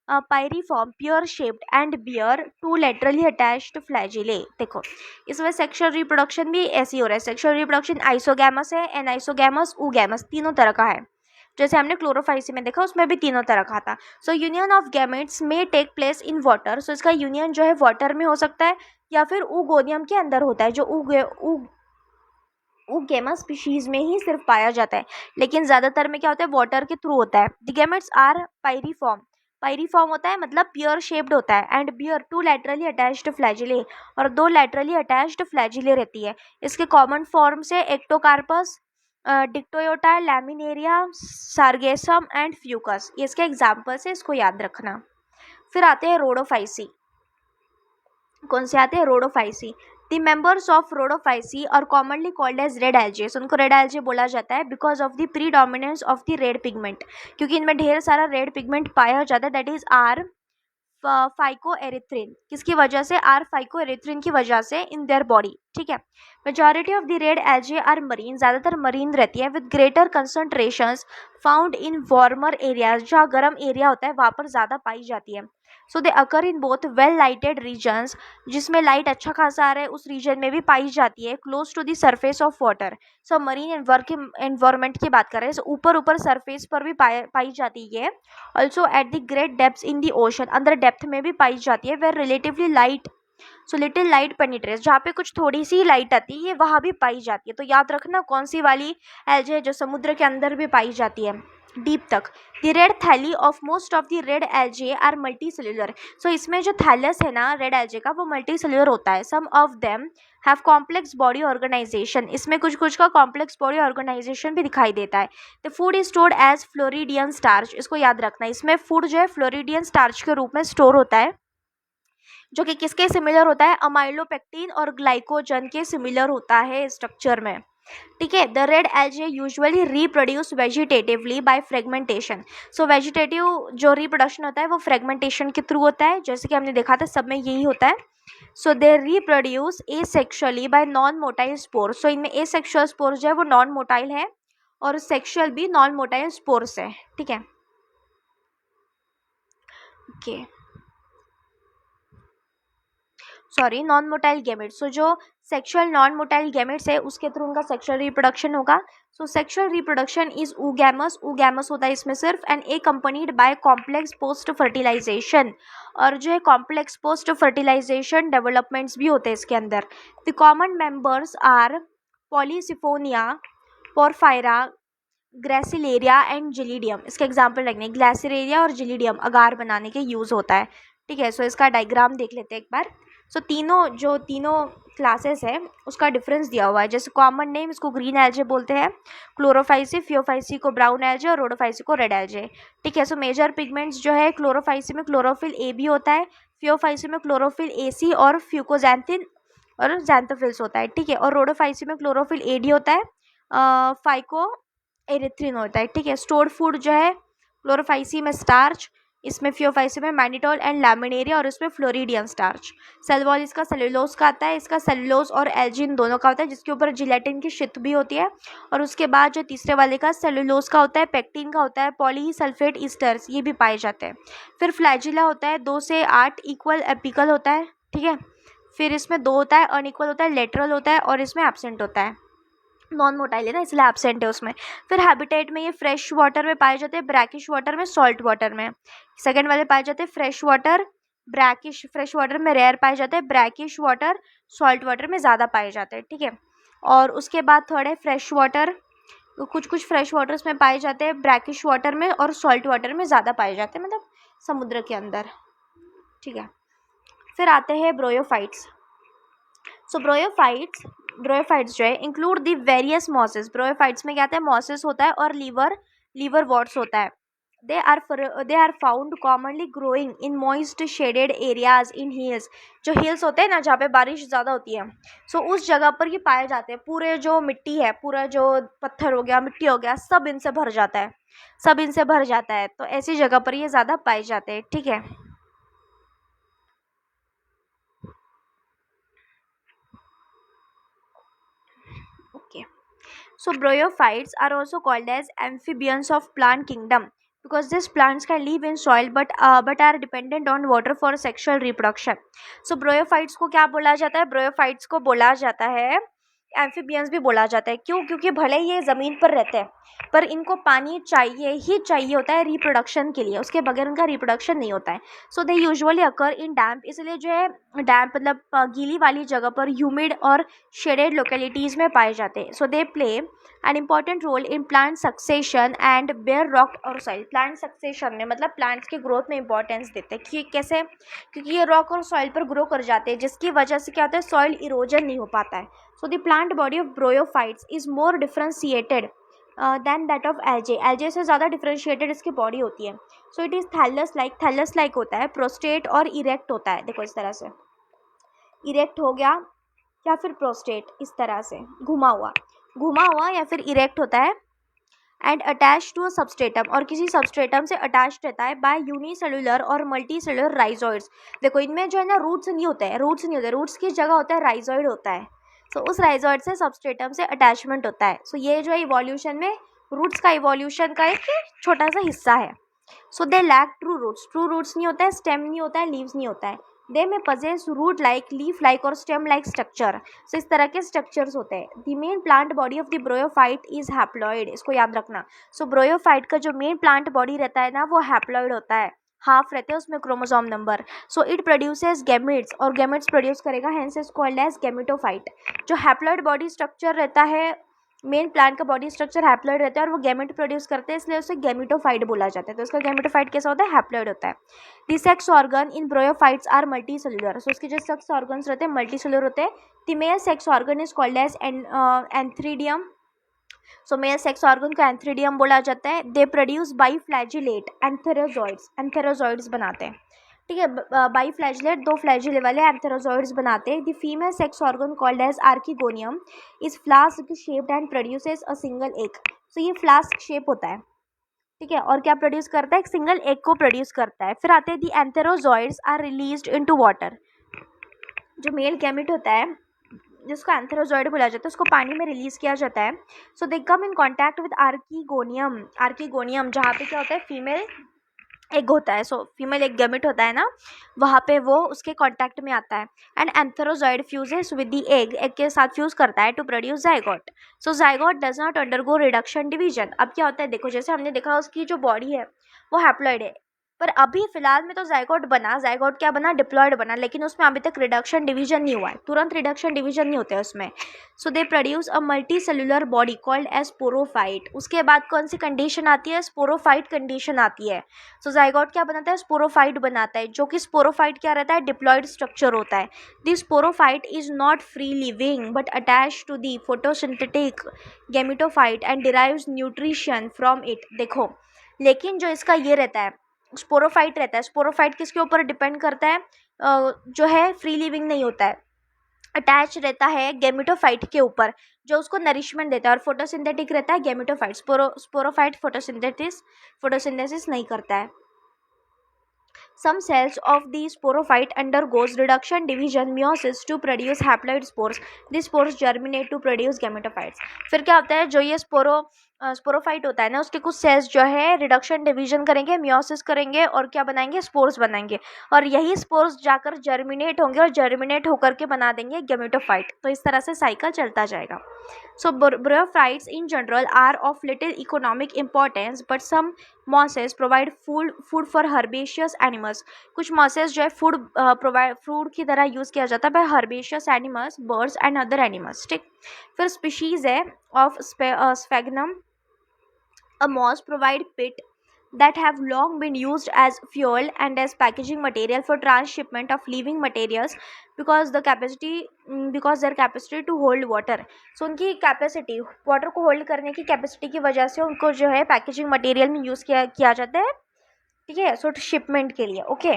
A: pyriform, pear shaped and bear two laterally attached flagella. देखो इसमें sexual reproduction भी ऐसे ही हो रहा है, sexual reproduction isogamous है, anisogamous, oogamous, तीनों तरह का है। जैसे हमने क्लोरोफाइसी में देखा, उसमें भी तीनों तरह का था। सो union of gametes may take place in water. सो इसका यूनियन जो है वाटर में हो सकता है, या फिर oogonia के अंदर होता है, जो oogamous स्पीशीज में ही सिर्फ पाया जाता है, लेकिन ज़्यादातर में क्या होता है, वाटर के थ्रू होता है। The gametes are pyriform, pyriform होता है मतलब पियर शेप्ड होता है, and bear 2 laterally attached flagella, और 2 लैटरली अटैच्ड फ्लैजिले रहती है। इसके कॉमन फॉर्म्स है Ectocarpus, Dictyota, Laminaria, Sargassum and Fucus. ये इसके एग्जाम्पल्स है, इसको याद रखना। फिर आते हैं रोडोफाइसी। कौन से आते हैं? Rhodophyceae. The members of Rhodophyceae are commonly called as red algaes. उनको रेड एल्जे बोला जाता है because of the predominance of the red pigment, क्योंकि इनमें ढेर सारा रेड पिगमेंट पाया जाता है, दैट इज आर फाइकोएरिथ्रिन। किसकी वजह से? आर फाइकोएरिथ्रिन की वजह से इन देयर बॉडी। ठीक है। Majority of the red algae are marine, ज़्यादातर मरीन रहती है, with greater concentrations found in warmer areas. जहाँ गर्म एरिया होता है वहाँ पर ज़्यादा पाई जाती है। So they occur in both well lighted regions, जिसमें लाइट अच्छा खासा आ रहा है उस रीजन में भी पाई जाती है, close to the surface of water. So marine environment की बात कर रहे हैं, so ऊपर ऊपर सरफेस पर भी पाई जाती है। Also at the great depths in the ocean, अंदर डेप्थ में भी पाई जाती है। Where relatively light, so little light penetrates, जहाँ पे कुछ थोड़ी सी लाइट आती है वहाँ भी पाई जाती है। तो याद रखना कौन सी वाली एल्जे जो समुद्र के अंदर भी पाई जाती है, डीप तक। The red thalli of most of the red algae are multicellular. So इसमें जो थैलस है ना रेड एल्जे का, वो मल्टी सेल्यूलर होता है। Some of them have complex body organisation, इसमें कुछ कुछ का कॉम्प्लेक्स बॉडी ऑर्गेनाइजेशन भी दिखाई देता है। The food is stored as floridean starch, इसको याद रखना। इसमें फूड जो है फ्लोरिडियन स्टार्च के रूप में स्टोर होता है, जो कि किसके सिमिलर होता है? अमाइलोपेक्टिन और ग्लाइकोजन के सिमिलर होता है स्ट्रक्चर में। ठीक है। The red algae usually reproduce vegetatively by fragmentation. So vegetative जो रिप्रोडक्शन होता है वो फ्रेगमेंटेशन के थ्रू होता है, जैसे कि हमने देखा था सब में यही होता है। So they reproduce asexually by non motile spore. So इनमें एसेक्सुअल स्पोर जो है वो नॉन मोटाइल है, और सेक्सुअल भी नॉन मोटाइल स्पोर्स है। ठीक है। Okay, sorry, non motile gametes. So जो सेक्सुअल नॉन मोटाइल गैमेट्स है उसके थ्रू उनका सेक्सुअल रिप्रोडक्शन होगा। So sexual reproduction is oogamous, oogamous होता है इसमें सिर्फ, and accompanied by complex post fertilisation, और जो है कॉम्प्लेक्स पोस्ट फर्टिलाइजेशन डेवलपमेंट्स भी होते हैं इसके अंदर। The common members are Polysiphonia, Porphyra, Gracilaria and Gelidium. इसके एग्जाम्पल लगने, ग्लेसिलेरिया और जिलीडियम अगार बनाने के यूज़ होता है। ठीक है। सो इसका डायग्राम देख लेते हैं एक बार। सो तीनों क्लासेस है उसका डिफरेंस दिया हुआ है। जैसे कॉमन नेम, इसको ग्रीन एल्जे बोलते हैं, क्लोरोफाइसी, फियोफाइसी को ब्राउन एल्जे, और रोडोफाइसी को रेड एल्जे। ठीक है। सो मेजर पिगमेंट्स जो है, क्लोरोफाइसी में क्लोरोफिल ए बी होता है, फियोफाइसी में क्लोरोफिल ए सी और फ्यूकोजैंथिन और जैंथोफिल्स होता है। ठीक है। और रोडोफाइसी में क्लोरोफिल ए डी होता है, फाइको एरिथ्रिन होता है। ठीक है। स्टोर्ड फूड जो है क्लोरोफाइसी में स्टार्च, इसमें फियोफाइसी में मैनिटोल एंड लैमिनेरिया, और इसमें फ्लोरिडियन स्टार्च। सेल वॉल इसका सेलुलोज का आता है, इसका सेलुलोज और एल्जिन दोनों का होता है, जिसके ऊपर जिलेटिन की शीट भी होती है। और उसके बाद जो तीसरे वाले का सेलुलोज का होता है, पेक्टिन का होता है, पॉलीसल्फेट ईस्टर्स ये भी पाए जाते हैं। फिर फ्लैजिला होता है, 2 से 8 इक्वल एपिकल होता है। ठीक है। फिर इसमें 2 होता है, अनइक्वल होता है, लेटरल होता है, और इसमें एब्सेंट होता है, नॉन मोटाइल है ना इसलिए एब्सेंट है उसमें। फिर हैबिटेट में ये फ्रेश वाटर में पाए जाते हैं, ब्रैकिश वाटर में, सॉल्ट वाटर में। सेकंड वाले पाए जाते हैं fresh water, brackish, fresh water में रेयर पाए जाते हैं, ब्रैकिश वाटर सॉल्ट वाटर में ज़्यादा पाए जाते हैं। ठीक है। और उसके बाद थर्ड है फ्रेश वाटर, कुछ कुछ फ्रेश वाटर्स में पाए जाते हैं, ब्रैकिश वाटर में और सॉल्ट वाटर में ज़्यादा पाए जाते हैं, मतलब समुद्र के अंदर। ठीक है। फिर आते हैं ब्रोयोफाइट्स। सो ब्रोयोफाइट्स जो है इंक्लूड द वेरियस मॉसेस। ब्रोयोफाइट्स में क्या आता है? मॉसेस होता है और लीवर वॉट्स होता है। They are found commonly growing in moist shaded areas in hills. जो हिल्स होते हैं ना जहाँ पे बारिश ज़्यादा होती है, सो उस जगह पर ये पाए जाते हैं। पूरे जो मिट्टी है, पूरा जो पत्थर हो गया, मिट्टी हो गया, सब इनसे भर जाता है, तो ऐसी जगह पर ये ज़्यादा पाए जाते हैं। ठीक है। Okay. So bryophytes are also called as amphibians of plant kingdom because these plants can live in soil but are dependent on water for sexual reproduction. So bryophytes को क्या बोला जाता है? bryophytes को बोला जाता है एम्फीबियंस भी बोला जाता है। क्यों? क्योंकि भले ही ये ज़मीन पर रहते हैं पर इनको पानी चाहिए ही चाहिए होता है रिप्रोडक्शन के लिए, उसके बगैर उनका रिप्रोडक्शन नहीं होता है। सो दे यूजुअली अकर इन डैम्प, इसलिए जो है डैम्प मतलब गीली वाली जगह पर, ह्यूमिड और शेडेड लोकेलिटीज़ में पाए जाते हैं। So they play an important role in plant succession and bare rock और सॉइल। प्लांट सक्सेशन में मतलब प्लांट्स की ग्रोथ में इंपॉर्टेंस देते हैं कि कैसे, क्योंकि ये रॉक और सॉइल पर ग्रो कर जाते हैं जिसकी वजह से क्या होता है, सॉइल इरोजन नहीं हो पाता है। So the plant body of bryophytes is more differentiated than that of algae. Algae से ज़्यादा डिफ्रेंशिएटेड इसकी बॉडी होती है। So it is thallus like होता है, प्रोस्टेट और इरेक्ट होता है। देखो इस तरह से इरेक्ट हो गया या फिर प्रोस्टेट, इस तरह से घुमा हुआ या फिर इरेक्ट होता है। And attach to a substratum, और किसी सबस्ट्रेटम से अटैच रहता है बाय यूनिसेलुलर और मल्टी सेलुलर राइजोइड्स। देखो इनमें जो है ना रूट्स नहीं होते हैं, रूट्स की जगह होता है राइजोइड होता है। सो उस राइजोइड से सबस्ट्रेटम से अटैचमेंट होता है। सो ये जो है इवोल्यूशन में रूट्स का इवोल्यूशन का एक छोटा सा हिस्सा है। So they lack true roots नहीं होता है, स्टेम नहीं होता है, लीव्स नहीं होता है। They may possess root like, leaf like और स्टेम लाइक स्ट्रक्चर। सो इस तरह के स्ट्रक्चर्स होते हैं। The main plant body of the bryophyte is haploid, इसको याद रखना। सो ब्रोयोफाइट का जो मेन प्लांट बॉडी रहता है ना वो हैप्लॉइड होता है, हाफ रहते हैं उसमें chromosome number. So it produces gametes, और गैमेट्स प्रोड्यूस करेगा, hence is called as gametophyte. जो हैप्लॉइड बॉडी स्ट्रक्चर रहता है, मेन प्लांट का बॉडी स्ट्रक्चर हैप्लॉइड रहता है और वो गैमेट प्रोड्यूस करते हैं, इसलिए उसे गैमेटोफाइट बोला जाता है। तो उसका गैमेटोफाइट कैसा होता है, हैप्लॉइड होता है। The sex organ in bryophytes are multi cellular. So उसके जो सेक्स ऑर्गन्स रहते हैं मल्टी सेलुलर होते हैं। The male sex organ is called as antheridium. So male sex organ को एंथ्रीडियम बोला जाता है। They produce biflagellate antherozoids बनाते हैं। ठीक है, बाई फ्लैजिलेट, दो फ्लैजिले वाले एंथेरोजॉइड्स बनाते हैं। The female sex organ called as archegonium is flask shaped and produces a single egg. So ये फ्लास्क शेप होता है, ठीक है, और क्या प्रोड्यूस करता है, एक सिंगल एग को प्रोड्यूस करता है। फिर आते हैं the antherozoids are released into water. जो मेल गैमेट होता है जिसको एंथेरोजॉइड बोला जाता है उसको पानी में रिलीज किया जाता है। So they come in contact with archegonium जहाँ पे क्या होता है, फीमेल एग होता है। सो फीमेल एग गैमेट होता है ना, वहाँ पे वो उसके कांटेक्ट में आता है। And antherozoid fuses with the egg के साथ फ्यूज करता है to produce zygote. So zygote does not undergo reduction division. अब क्या होता है, देखो जैसे हमने देखा उसकी जो बॉडी है वो हैप्लॉइड है, पर अभी फिलहाल में तो जाइगोट क्या बना, डिप्लॉयड बना, लेकिन उसमें अभी तक रिडक्शन डिवीजन नहीं हुआ है, तुरंत रिडक्शन डिवीजन नहीं होते उसमें। So they produce a multi cellular body called as sporophyte. उसके बाद कौन सी कंडीशन आती है, स्पोरोफाइट कंडीशन आती है। सो जाइगोट क्या बनाता है, स्पोरोफाइट बनाता है, जो कि स्पोरोफाइट क्या रहता है, डिप्लॉयड स्ट्रक्चर होता है। This sporophyte is not free living but attach to the photosynthetic gametophyte and derives nutrition from it. देखो लेकिन जो इसका ये रहता है, स्पोरोफाइट रहता है, स्पोरोफाइट किसके ऊपर डिपेंड करता है, जो है फ्री लिविंग नहीं होता है, अटैच रहता है गैमेटोफाइट के ऊपर जो उसको नरिशमेंट देता है, और फोटोसिंथेटिक रहता है गैमेटोफाइट। स्पोरोफाइट फोटोसिंथेसिस नहीं करता है। Some cells of the sporophyte undergoes reduction division meiosis to produce haploid spores. These spores germinate to produce gametophytes. फिर क्या होता है, जो ये स्पोरोफाइट होता है ना उसके कुछ सेल्स जो है रिडक्शन डिवीजन करेंगे, मियोसिस करेंगे और क्या बनाएंगे, स्पोर्स बनाएंगे, और यही स्पोर्स जाकर जर्मिनेट होंगे और जर्मिनेट होकर के बना देंगे गैमेटोफाइट। तो इस तरह से साइकिल चलता जाएगा। So bryophytes in general are of little economic importance, but some mosses provide food for herbaceous animals. कुछ mosses जो है फूड की तरह यूज किया जाता है by herbaceous animals, birds and other animals. ठीक, फिर species है of sphagnum. A moss provide pit that have long been used as fuel and as packaging material for transshipment of living materials because their capacity to hold water. So उनकी capacity, water को hold करने की capacity की वजह से उनको जो है पैकेजिंग मटेरियल में यूज़ किया जाता है, ठीक है, सो शिपमेंट के लिए, ओके,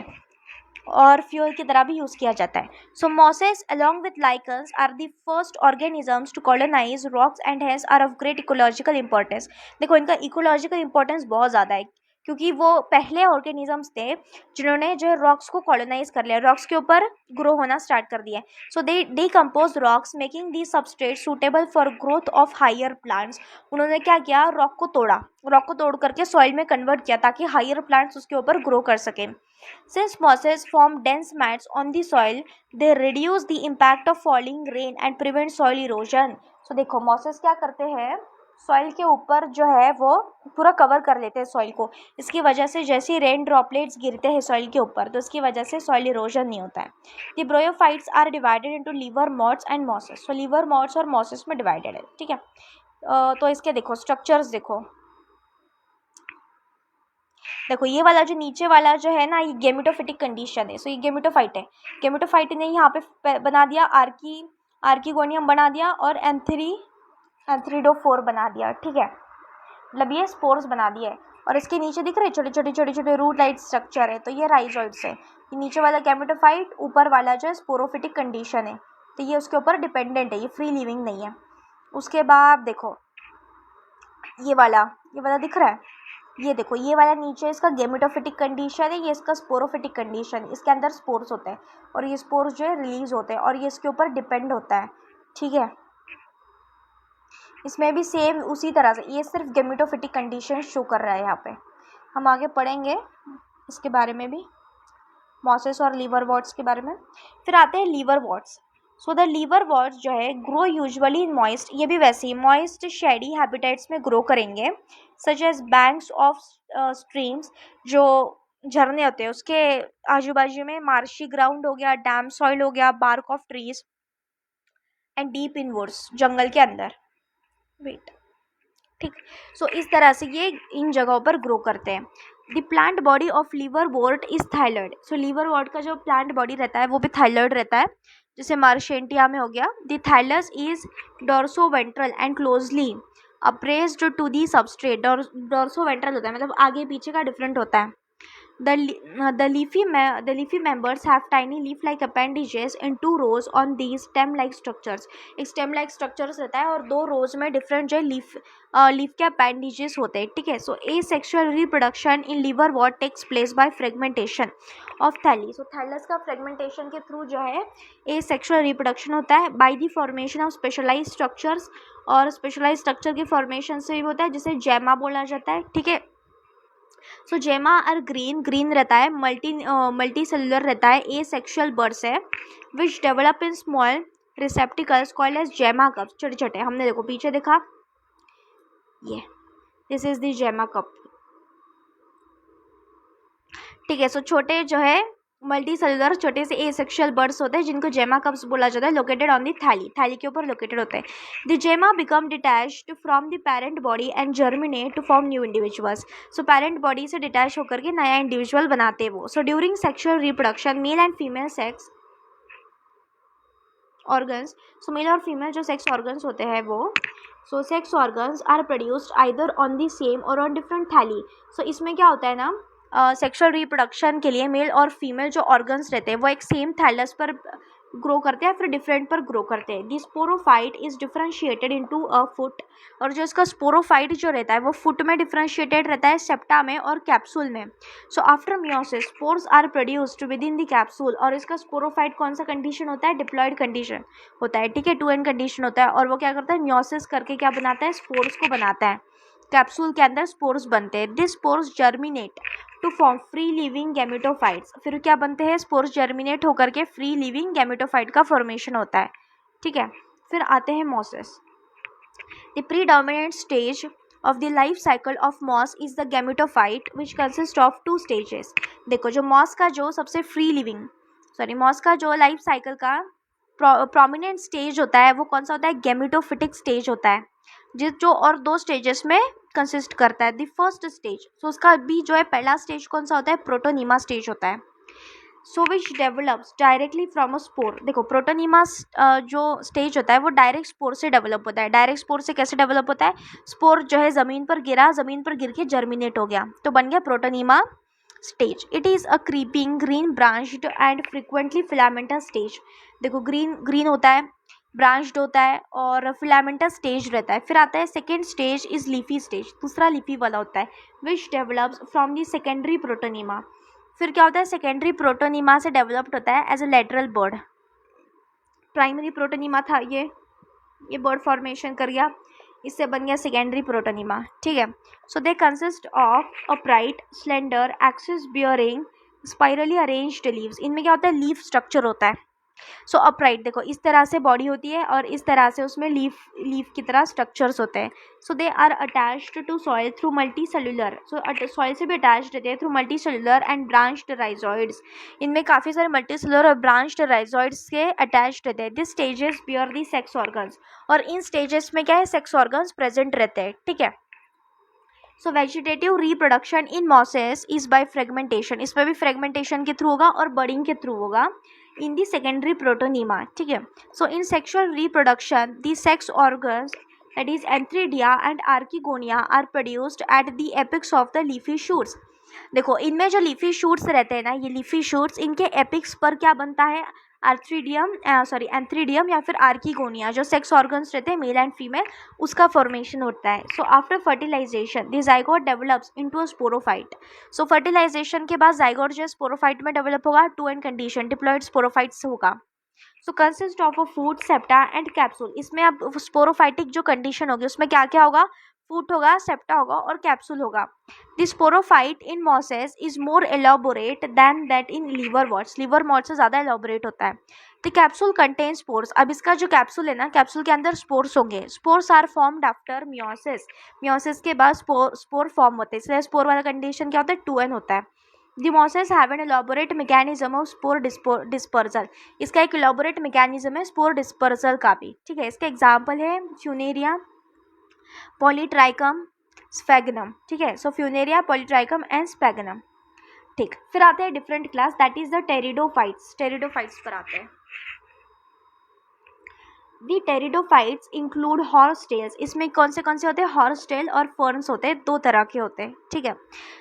A: और फ्यूल की तरह भी यूज़ किया जाता है। So mosses along with lichens are the first organisms to colonise rocks and hence are of great ecological importance. देखो इनका इकोलॉजिकल इंपॉर्टेंस बहुत ज़्यादा है। क्योंकि वो पहले ऑर्गेनिजम्स थे जिन्होंने जो है रॉक्स को कॉलोनाइज कर लिया, रॉक्स के ऊपर ग्रो होना स्टार्ट कर दिया। So they decompose rocks making the substrate suitable for growth of higher plants. उन्होंने क्या किया, रॉक को तोड़ करके सॉइल में कन्वर्ट किया ताकि हायर प्लांट्स उसके ऊपर ग्रो कर सकें। Since mosses form dense mats on the soil, they reduce the impact of falling rain and prevent soil erosion. So देखो mosses क्या करते हैं, सॉइल के ऊपर जो है वो पूरा कवर कर लेते हैं सॉइल को। इसकी वजह से जैसे ही रेन ड्रॉपलेट्स गिरते हैं सॉइल के ऊपर तो इसकी वजह से सॉइल इरोजन नहीं होता है। The bryophytes are divided into liverworts and mosses. So liverworts और मॉसेस में डिवाइडेड है, ठीक है। तो इसके देखो स्ट्रक्चर्स देखो ये वाला जो नीचे वाला जो है ना, ये गेमेटोफिटिक कंडीशन है। सो ये गेमेटोफाइट है। गेमेटोफाइट ने यहाँ पे बना दिया आर्कीगोनियम बना दिया और एंथ्रीडोफोर बना दिया, ठीक है। मतलब ये स्पोर्स बना दिया है। और इसके नीचे दिख रहे छोटे छोटे रूट लाइट स्ट्रक्चर है, तो ये राइजोइड्स है। ये नीचे वाला गेमेटोफाइट, ऊपर वाला जो है स्पोरोफिटिक कंडीशन है, तो ये उसके ऊपर डिपेंडेंट है, ये फ्री लिविंग नहीं है। उसके बाद देखो ये वाला दिख रहा है, ये देखो ये वाला नीचे इसका गेमेटोफिटिक कंडीशन है, ये इसका स्पोरोफिटिक कंडीशन है। इसके अंदर स्पोर्स होते हैं और ये स्पोर्स जो है रिलीज होते हैं और ये इसके ऊपर डिपेंड होता है, ठीक है। इसमें भी सेम उसी तरह से, ये सिर्फ गेमेटोफिटिक कंडीशन शो कर रहा है यहाँ पे। हम आगे पढ़ेंगे इसके बारे में भी, मॉसेस और लीवर वॉट्स के बारे में। फिर आते हैं liverworts. So the liverworts जो है ग्रो यूजुअली इन मॉइस्ट, ये भी वैसे ही मॉइस्ट शेडी हैबिटेट्स में ग्रो करेंगे, such as banks of streams, जो झरने होते हैं उसके आजू बाजू में, मार्शी ग्राउंड हो गया, डैम सॉइल हो गया, bark of trees and deep in woods, जंगल के अंदर, वेट, ठीक। सो इस तरह से ये इन जगहों पर ग्रो करते हैं। The plant body of liverwort is thalloid. So liverwort का जो प्लांट बॉडी रहता है वो भी थाइलॉइड रहता है, जैसे मार्शेंटिया में हो गया। The thallus is dorsiventral and closely appressed to the substrate. Dorsiventral होता है मतलब आगे पीछे का डिफरेंट होता है। The leafy members have tiny leaf-like appendages in 2 rows on these stem-like structures. एक stem-like structures रहता है और 2 rows में different जो leaf के appendages होते हैं, ठीक है। So asexual reproduction in liverwort takes place by fragmentation of thalli. So thallus का fragmentation के through जो है asexual reproduction होता है by the formation of specialized structures, और specialized structure के formation से ही होता है जिसे जेमा बोला जाता है, ठीक है। सो जेमा और ग्रीन रहता है, मल्टी सेलुलर रहता है, ए सेक्शुअल बर्ड्स है, which develop in small receptacles called as gemma cups. छोटे छोटे, हमने देखो पीछे देखा, ये this is the gemma cup, ठीक है। सो छोटे जो है मल्टी सेलुलर छोटे से ए सेक्शुअल बर्ड्स होते हैं जिनको जेमा कप्स बोला जाता है, लोकेटेड ऑन दी थैली के ऊपर लोकेटेड होते हैं। The gemma become detached from the parent body and germinate to form new individuals. So parent body से डिटैच होकर के नया इंडिविजुअल बनाते हैं वो। So during sexual reproduction male and female sex organs, so male और फीमेल जो sex organs होते हैं वो, so sex organs are produced either on the same or on different thalli. सो इसमें क्या होता है ना, सेक्सुअल रिप्रोडक्शन के लिए मेल और फीमेल जो ऑर्गन्स रहते हैं वो एक सेम थैलस पर ग्रो करते हैं फिर डिफरेंट पर ग्रो करते हैं। The sporophyte is differentiated into a foot, और जो इसका स्पोरोफाइट जो रहता है वो फुट में डिफरेंशिएटेड रहता है, सेप्टा में और कैप्सूल में। So after meiosis spores are produced within the capsule, और इसका स्पोरोफाइट कौन सा कंडीशन होता है, डिप्लॉयड कंडीशन होता है, ठीक है, 2n कंडीशन होता है। और वो क्या करता है, मियोसिस करके क्या बनाता है, स्पोर्स को बनाता है, कैप्सूल के अंदर स्पोर्स बनते हैं। This spores germinate to form free living gametophytes, फिर क्या बनते हैं, स्पोर्स जर्मिनेट होकर के फ्री लिविंग गैमेटोफाइट का फॉर्मेशन होता है, ठीक है। फिर आते हैं mosses. The predominant stage of the life cycle of moss is the gametophyte which consist of 2 stages. देखो जो मॉस का जो सबसे मॉस का जो लाइफ साइकिल का प्रोमिनेंट स्टेज होता है वो कौन सा होता है, गैमेटोफिटिक स्टेज होता है, जो और 2 स्टेजेस में कंसिस्ट करता है। द फर्स्ट स्टेज, सो उसका भी जो है पहला स्टेज कौन सा होता है, प्रोटोनीमा स्टेज होता है। So which develops directly from a spore. देखो प्रोटोनीमा जो स्टेज होता है वो डायरेक्ट स्पोर से डेवलप होता है। डायरेक्ट स्पोर से कैसे डेवलप होता है, स्पोर जो है ज़मीन पर गिर के जर्मिनेट हो गया तो बन गया protonema stage. It is a creeping green branched and frequently filamentous stage. देखो ग्रीन होता है, ब्रांच्ड होता है और फिलामेंटस स्टेज रहता है। फिर आता है second stage is leafy stage, दूसरा लीफी वाला होता है, which develops from the secondary protonema. फिर क्या होता है, सेकेंडरी प्रोटोनीमा से डेवलप्ड होता है as a lateral bud. Primary protonema था ये बर्ड फॉर्मेशन कर गया, इससे बन गया सेकेंडरी प्रोटोनीमा। ठीक है, so they consist of upright slender axis bearing spirally arranged leaves. इनमें क्या होता है, लीफ स्ट्रक्चर होता है। सो अपराइट देखो इस तरह से बॉडी होती है और इस तरह से उसमें लीफ की तरह स्ट्रक्चर्स होते हैं। So they are attached to soil through multi cellular, so soil से भी अटैच्ड रहते हैं through multi cellular and branched rhizoids. इनमें काफ़ी सारे मल्टी सेलुलर और ब्रांच्ड राइजोइड्स के अटैच्ड रहते हैं। This stages bear the sex organs, और इन स्टेजेस में क्या है, सेक्स ऑर्गन्स प्रेजेंट रहते हैं। ठीक है, so vegetative reproduction in mosses is by fragmentation, इसमें भी फ्रेगमेंटेशन के थ्रू होगा और बर्डिंग के थ्रू होगा इन दी सेकेंडरी प्रोटोनीमा। ठीक है, so in sexual reproduction the sex organs that is antheridia and archegonia are produced at the apex of the leafy shoots। देखो इनमें जो लीफी शूट्स रहते हैं ना, ये लीफी शूट्स इनके एपिक्स पर क्या बनता है, एंथ्रीडियम या फिर आर्कीगोनिया, जो सेक्स ऑर्गन्स रहते हैं मेल एंड फीमेल, उसका फॉर्मेशन होता है। So after fertilisation the zygote develops into a sporophyte. So fertilisation के बाद जाइगोट जो स्पोरोफाइट में डेवलप होगा, to and condition diploid sporophytes होगा। So consist of a foot septa and capsule. इसमें अब स्पोरोफाइटिक जो कंडीशन होगी उसमें क्या क्या होगा, फूड होगा, सेप्टा होगा और कैप्सूल होगा। The sporophyte in mosses is more elaborate than that in liverworts, liverworts से ज़्यादा एलोबोरेट होता है। द कैप्सूल कंटेन स्पोर्स, अब इसका जो कैप्सूल है ना, कैप्सूल के अंदर स्पोर्स होंगे। Spores are formed after meiosis, meiosis के बाद स्पोर फॉर्म होते हैं, इसलिए स्पोर वाला कंडीशन क्या होता है, 2n होता है। The mosses have an elaborate mechanism of spore dispersal, इसका एक elaborate mechanism है spore dispersal का भी। ठीक है, इसका एग्जाम्पल है फ्यूनेरिया, पॉलीट्राइकम, स्फेगनम। ठीक है, सो फ्यूनेरिया, पॉलीट्राइकम एंड स्फेगनम। ठीक, फिर आते हैं different class, that is the pteridophytes. Pteridophytes पर आते हैं। दी टेरिडोफाइट्स इंक्लूड हॉर्स टेल्स, इसमें कौन से होते हैं, हॉर्स टेल और फर्न्स होते हैं, दो तरह के होते हैं। ठीक है,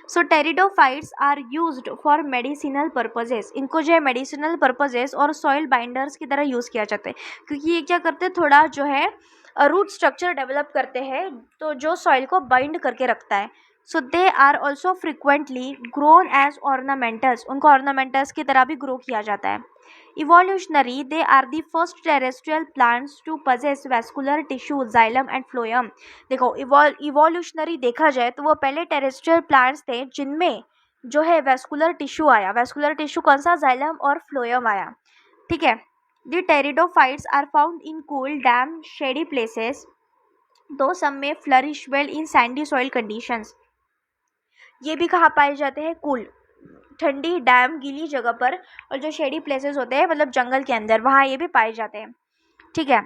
A: so pteridophytes are used for medicinal purposes, इनको जो है मेडिसिनल पर्पजेस और सॉइल बाइंडर्स की तरह यूज़ किया जाता है, क्योंकि ये क्या करते हैं, थोड़ा जो है रूट स्ट्रक्चर डेवलप करते हैं, तो जो सॉइल को बाइंड करके रखता है। So they are also frequently grown as ornamentals, उनको ऑर्नामेंटल्स की तरह भी ग्रो किया जाता है। Evolutionary, they are the first terrestrial plants to possess vascular tissue, xylem and phloem। देखो evolutionary देखा जाए तो वो पहले terrestrial plants थे जिनमें जो है vascular tissue आया। vascular tissue कौन सा, xylem और phloem आया। ठीक है, the pteridophytes are found in cool, damp, shady places, though some may flourish well in sandy soil conditions। ये भी कहाँ पाए जाते हैं, कूल, ठंडी, डैम, गीली जगह पर, और जो शेडी प्लेसेस होते हैं मतलब जंगल के अंदर, वहाँ ये भी पाए जाते हैं। ठीक है,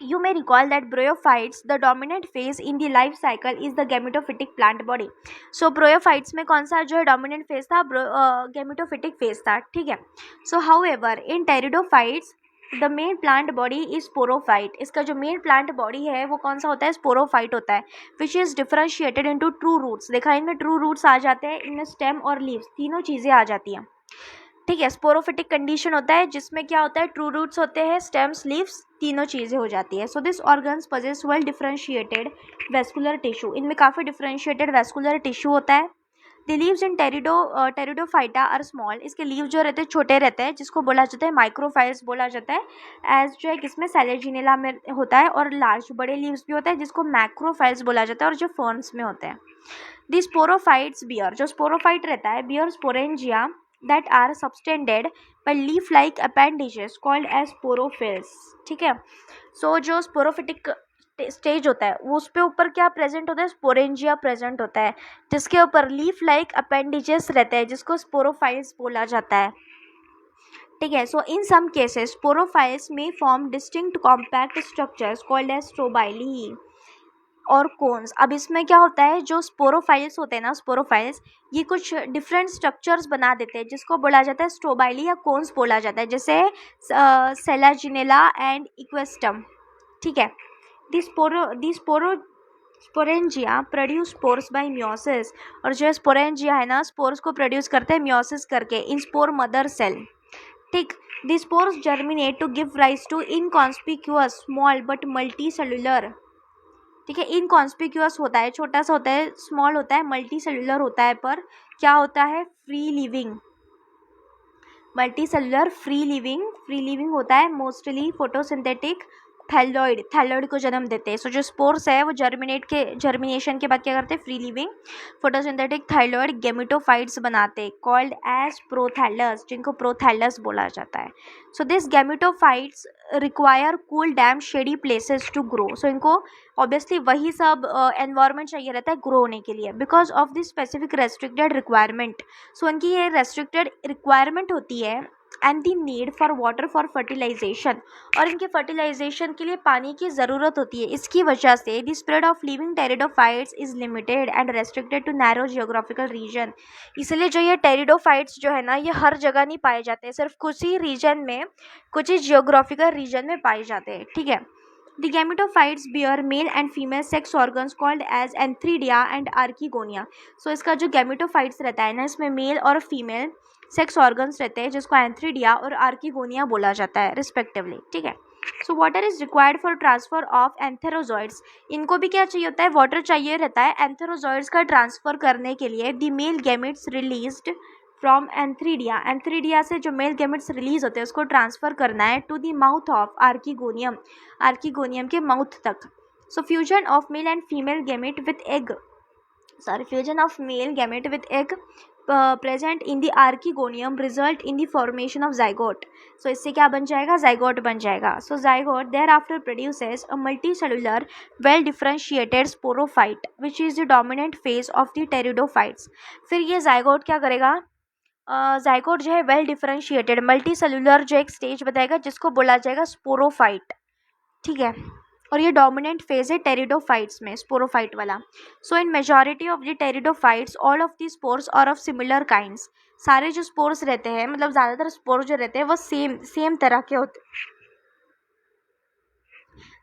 A: you may recall that bryophytes the dominant phase in the life cycle is the gametophytic plant body. So bryophytes में कौन सा जो है डोमिनेंट फेज था, गैमेटोफिटिक फेज था। ठीक है, so however in pteridophytes the main plant body is sporophyte, इसका जो मेन प्लांट बॉडी है वो कौन सा होता है, स्पोरोफाइट होता है, which is differentiated into true roots. देखा, इनमें ट्रू रूट्स आ जाते हैं, इनमें स्टेम और लीव्स तीनों चीज़ें आ जाती हैं। ठीक है, स्पोरोफिटिक कंडीशन होता है जिसमें क्या होता है, ट्रू रूट्स होते हैं, स्टेम्स, लीव्स, तीनों चीज़ें हो जाती है। So this organs possess well differentiated vascular tissue, इनमें काफ़ी डिफरेंशिएटेड वेस्कुलर टिश्यू होता है। The leaves in Pteridophyta are small, इसके लीव जो रहते हैं छोटे रहते हैं, जिसको बोला जाता है माइक्रोफाइल्स बोला जाता है, एज जो है किसमें, सेलेजिनेला में होता है, और लार्ज बड़े लीव्स भी होते हैं जिसको मैक्रोफाइल्स बोला जाता है, और जो फर्न्स में होते हैं। द स्पोरोफाइट्स बियर, जो स्पोरोफाइट रहता है, bear sporangia that are subtended by leaf-like appendages called as sporophylls। ठीक है, सो जो स्पोरोफिटिक स्टेज होता है वो उस पे ऊपर क्या प्रेजेंट होता है, स्पोरेंजिया प्रेजेंट होता है, जिसके ऊपर लीफ लाइक अपेंडिजेस रहते हैं, जिसको स्पोरोफाइल्स बोला जाता है। ठीक है, सो इन सम केसेस स्पोरोफाइल्स में form distinct compact structures called as strobili और कोन्स। अब इसमें क्या होता है, जो स्पोरोफाइल्स होते हैं ना, स्पोरोफाइल्स ये कुछ डिफरेंट स्ट्रक्चर्स बना देते हैं, जिसको बोला जाता है स्ट्रोबाइली या कोन्स बोला जाता है, जैसे सेलाजिनेला एंड इक्वेस्टम। ठीक है, sporangia produce spores bye meiosis, और जो स्पोरेंजिया है ना, स्पोर्स को प्रोड्यूस करते हैं मियोसिस करके इन स्पोर मदर सेल। ठीक। The spores germinate to give rise to inconspicuous small but multi cellular, ठीक है, इनकॉन्स्पिक्यूअस होता है, छोटा सा होता है, स्मॉल होता है, मल्टी सेलुलर होता है, पर क्या होता है, free living, multi cellular free living होता है, मोस्टली फोटोसिंथेटिक थैलोइड को जन्म देते हैं। सो जो स्पोर्स है वो जर्मिनेशन के बाद क्या करते हैं, free living photosynthetic thalloid gametophytes बनाते हैं, कॉल्ड एज प्रोथैलस, जिनको प्रोथैलस बोला जाता है। So this gametophytes require cool damp shady places to grow. So इनको ऑब्वियसली वही सब एनवायरनमेंट चाहिए रहता है ग्रो होने के लिए, because of this specific restricted requirement. So इनकी ये रेस्ट्रिक्टेड रिक्वायरमेंट होती है and the need for water for fertilisation, और इनके फर्टिलाइजेशन के लिए पानी की ज़रूरत होती है। इसकी वजह से the spread of living pteridophytes is limited and restricted to narrow geographical region. इसलिए जो ये टेरिडोफाइट्स जो है ना, ये हर जगह नहीं पाए जाते हैं, सिर्फ कुछ ही रीजन में, कुछ ही जियोग्राफिकल रीजन में पाए जाते हैं, ठीक है। The gametophytes bear male and female sex organs called as antheridia and archegonia. So इसका जो gametophytes रहता है ना, इसमें मेल और फीमेल सेक्स ऑर्गन्स रहते हैं, जिसको एंथ्रीडिया और आर्कीगोनिया बोला जाता है रिस्पेक्टिवली, ठीक है। So water is required for transfer of antherozoids. इनको भी क्या चाहिए होता है, वाटर चाहिए रहता है एंथेरोजॉइड्स का ट्रांसफर करने के लिए। The male gametes released from antheridia से जो मेल गैमेट्स रिलीज होते हैं उसको ट्रांसफर करना है to the mouth of archegonium के माउथ तक। So fusion of male and female gamete with egg, fusion of male gamete with egg present in the archegonium result in the formation of zygote. So इससे क्या बन जाएगा, zygote बन जाएगा। So zygote thereafter produces a multi cellular well differentiated sporophyte which is the dominant phase of the pteridophytes. फिर ये zygote क्या करेगा, जाइगोट जो है वेल डिफरेंशिएटेड मल्टी सेलुलर जो एक स्टेज बताएगा जिसको बोला जाएगा स्पोरोफाइट, ठीक है। और ये डोमिनेंट फेज है टेरिडोफाइट्स में, स्पोरोफाइट वाला। So in majority of the pteridophytes all of the spores are of similar kinds, सारे जो स्पोर्स रहते हैं, मतलब ज़्यादातर स्पोर्स जो रहते हैं वो सेम तरह के होते हैं,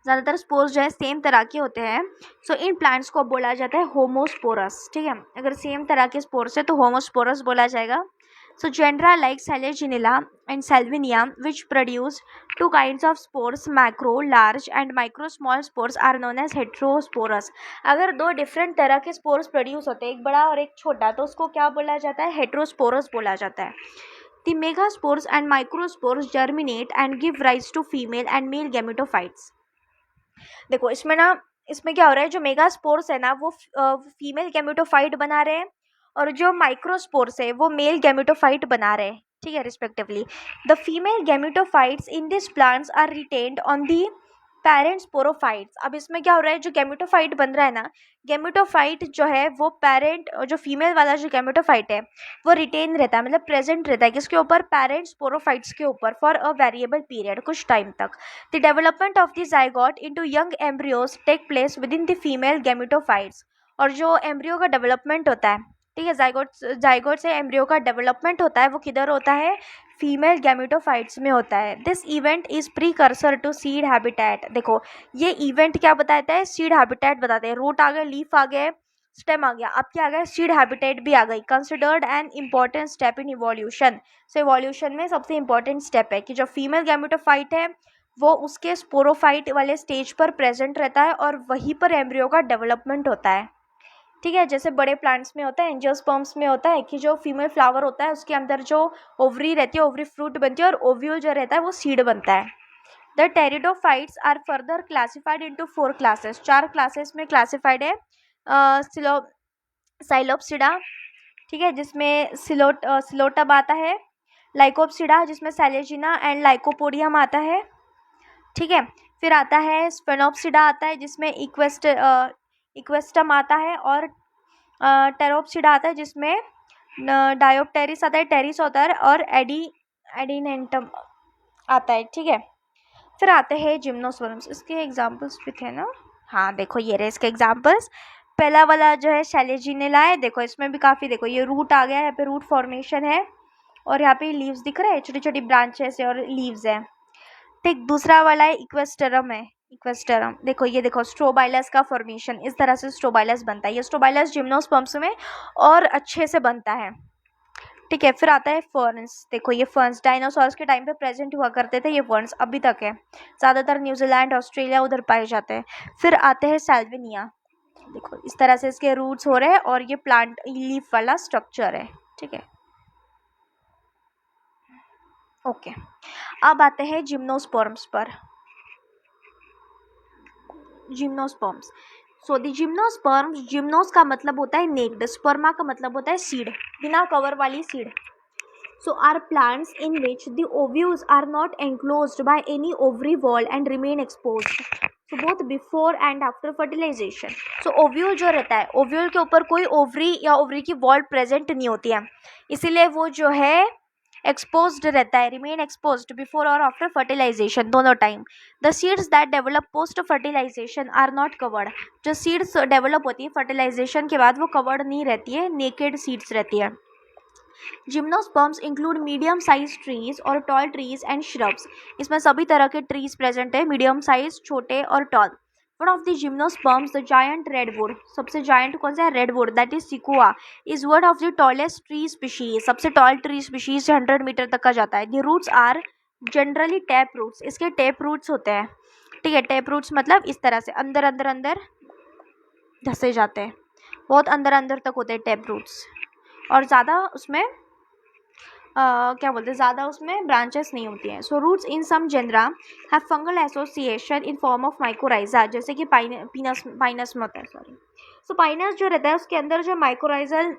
A: ज़्यादातर स्पोर्स जो है सेम तरह के होते हैं। सो इन प्लांट्स को बोला जाता है होमोस्पोरस, ठीक है। अगर सेम तरह के स्पोर्स है तो होमोस्पोरस बोला जाएगा। So genera like Selaginella and Salvinia, which produce two kinds of spores, macro, large and micro small spores are known as heterosporous. अगर दो डिफरेंट तरह के स्पोर्स प्रोड्यूस होते हैं, एक बड़ा और एक छोटा, तो उसको क्या बोला जाता है, हेट्रोस्पोरस बोला जाता है। The megaspores and microspores germinate and give rise to female and male gametophytes. देखो इसमें क्या हो रहा है, जो मेगास्पोर्स है ना वो फीमेल गैमेटोफाइट बना रहे हैं, और जो माइक्रोस्पोर्स है वो मेल गैमेटोफाइट बना रहे हैं, ठीक है, respectively. The female gametophytes in this plants are retained on the parent sporophytes. अब इसमें क्या हो रहा है, जो गैमेटोफाइट बन रहा है ना, गैमेटोफाइट जो है वो पेरेंट, जो फीमेल वाला जो गैमेटोफाइट है वो रिटेन रहता है, मतलब प्रेजेंट रहता है किसके ऊपर, पेरेंट स्पोरोफाइट्स के ऊपर, फॉर अ वेरिएबल पीरियड, कुछ टाइम तक। The development of the zygote into young embryos take place within the female gametophytes. और जो एम्ब्रियो का डेवलपमेंट होता है, ठीक है, जाइगोट से एम्ब्रियो का डेवलपमेंट होता है वो किधर होता है, फीमेल गैमेटोफाइट्स में होता है। This event is precursor to seed habitat. देखो ये इवेंट क्या बताता है, सीड हैबिटेट बताते हैं। रूट आ गए, लीफ आ गए, स्टेम आ गया, अब क्या आ गया, सीड हैबिटेट भी आ गई। Considered an important step in evolution. So evolution में सबसे इंपॉर्टेंट स्टेप है कि जो फीमेल गैमेटोफाइट है वो उसके स्पोरोफाइट वाले स्टेज पर प्रेजेंट रहता है और वहीं पर एम्ब्रियो का डेवलपमेंट होता है, ठीक है। जैसे बड़े प्लांट्स में होता है, एंजियोस्पर्म्स में होता है कि जो फीमेल फ्लावर होता है उसके अंदर जो ओवरी रहती है, ओवरी फ्रूट बनती है, और ओव्यूल जो रहता है वो सीड बनता है। The pteridophytes are further classified into 4 classes, 4 classes में क्लासिफाइड है। साइलोप्सिडा, ठीक है, जिसमें सिलोटब आता है। लाइकोप्सिडा जिसमें सैलेजिना एंड लाइकोपोडियम आता है, ठीक है। फिर आता है स्पेनोप्सिडा आता है जिसमें इक्वेस्टम आता है, और टेरोप्सिडा आता है जिसमें डायोप्टेरिस आता है, टेरिस होता है, और एडिनेंटम आता है, ठीक है। फिर आते हैं जिम्नोस्पर्म्स, इसके एग्जाम्पल्स भी थे ना, हाँ देखो ये रहे इसके एग्जाम्पल्स। पहला वाला जो है सैलेजिनेला है, देखो इसमें भी काफ़ी, देखो ये रूट आ गया, यहाँ पे रूट फॉर्मेशन है, और यहाँ पे लीव्स दिख रहे हैं, छोटी छोटी ब्रांचेस है और लीव्स है, ठीक। दूसरा वाला है इक्वेस्टरम है, इक्वेस्टरम देखो, ये देखो स्ट्रोबाइलस का फॉर्मेशन, इस तरह से स्ट्रोबाइलस बनता है। ये स्ट्रोबाइलस जिम्नोस्पर्म्स में और अच्छे से बनता है, ठीक है। फिर आता है फर्न्स। देखो ये फर्न्स डायनासोर्स के टाइम पे प्रेजेंट हुआ करते थे, ये फर्न्स अभी तक है, ज़्यादातर न्यूजीलैंड ऑस्ट्रेलिया उधर पाए जाते हैं। फिर आते हैं सैल्विनिया। देखो इस तरह से इसके रूट्स हो रहे हैं और ये प्लांट लीफ वाला स्ट्रक्चर है। ठीक है, ओके। अब आते हैं जिम्नोस्पर्म्स पर। जिम्नोस्पर्म्स। सो दी जिम्नोस्पर्म्स, जिम्नोस का मतलब होता है नेक्ड, स्पर्मा का मतलब होता है सीड, बिना कवर वाली seed. So are plants in which the ovules are not enclosed by any ovary wall and remain exposed. So both before and after fertilization. So ovule जो रहता है, ovule के ऊपर कोई ओवरी या ओवरी की वॉल प्रेजेंट नहीं होती है, इसीलिए वो जो है एक्सपोज्ड रहता है, रिमेन एक्सपोज्ड बिफोर और आफ्टर फर्टिलाइजेशन दोनों time. The seeds that develop post fertilization are not covered. जो सीड्स डेवलप होती है फर्टिलाइजेशन के बाद वो कवर्ड नहीं रहती है, नेकेड सीड्स रहती है। Gymnosperms include medium size trees और टॉल ट्रीज एंड श्रब्स। इसमें सभी तरह के ट्रीज प्रेजेंट है, मीडियम साइज, छोटे और tall. One of the gymnosperms the giant redwood, सबसे जायंट कौन सा है, redwood, that is sequoia, is one of the tallest tree species, सबसे टॉल ट्री स्पीशीज 100 मीटर तक का जाता है। The roots are generally tap roots, इसके टैप रूट्स होते हैं। ठीक है, टैप रूट्स मतलब इस तरह से अंदर अंदर अंदर धसे जाते हैं, बहुत अंदर अंदर तक होते हैं टैप रूट्स, और ज़्यादा उसमें क्या बोलते हैं, ज़्यादा उसमें ब्रांचेस नहीं होती हैं। So roots in some genera have fungal association in form of mycorrhiza, जैसे कि पाइनस में होता है, सॉरी। सो पाइनस जो रहता है उसके अंदर जो माइकोराइजल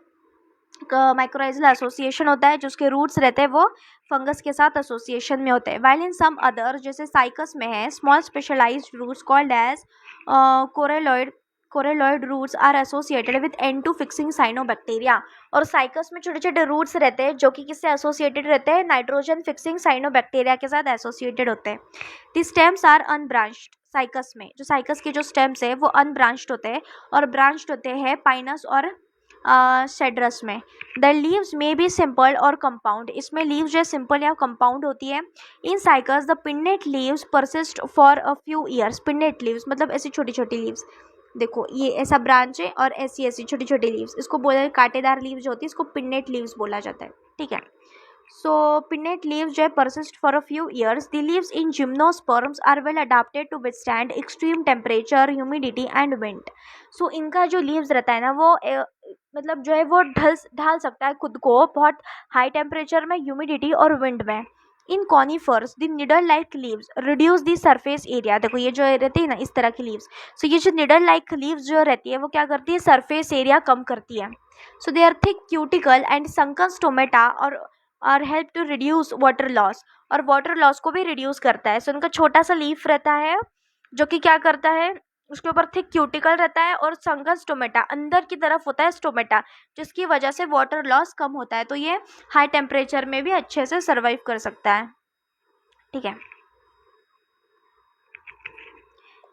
A: एसोसिएशन होता है, जो उसके रूट्स रहते हैं वो फंगस के साथ एसोसिएशन में होते हैं। वाइल इन सम अदर, जैसे साइकस में है, small specialised roots called as coralloid roots are associated with N2 fixing cyanobacteria. और साइकस में छोटे छोटे रूट्स रहते हैं जो कि किससे एसोसिएटेड रहते हैं, नाइट्रोजन फिक्सिंग साइनोबैक्टीरिया के साथ एसोसिएटेड होते हैं। दी स्टेम्स आर अनब्रांच्ड। साइकस में जो साइकस के जो स्टेम्स है वो अनब्रांच्ड होते हैं और ब्रांच्ड होते हैं पाइनस और सेड्रस में। द लीव्स में बी सिंपल और कंपाउंड, इसमें लीव्स जो है सिंपल या कंपाउंड होती है। इन cycas the pennate leaves persist for a few years. Pennate leaves मतलब ऐसी छोटी छोटी लीव्स, देखो ये ऐसा ब्रांच है और ऐसी ऐसी छोटी छोटी लीव्स, इसको बोला कांटेदार लीव्स जो होती है इसको पिन्नेट लीव्स बोला जाता है। ठीक है, सो पिन्नेट लीव्स जो है persist for a few years. The leaves in gymnosperms are well adapted to withstand extreme temperature, humidity and wind. So इनका जो लीव्स रहता है ना वो मतलब जो है वो ढाल सकता है खुद को बहुत हाई टेम्परेचर में, ह्यूमिडिटी और विंड में। In conifers the needle like leaves reduce the surface area. देखो ये जो रहती है ना इस तरह की लीव्स, सो ये जो निडल लाइक लीव्स जो रहती है वो क्या करती है, सरफेस एरिया कम करती है। So they are thick cuticle and sunken stomata और help to reduce water loss, और वाटर लॉस को भी रिड्यूस करता है। सो उनका छोटा सा लीफ रहता है जो कि क्या करता है, उसके ऊपर थिक क्यूटिकल रहता है और संकन स्टोमेटा अंदर की तरफ होता है स्टोमेटा, जिसकी वजह से वाटर लॉस कम होता है, तो ये हाई टेम्परेचर में भी अच्छे से सर्वाइव कर सकता है। ठीक है,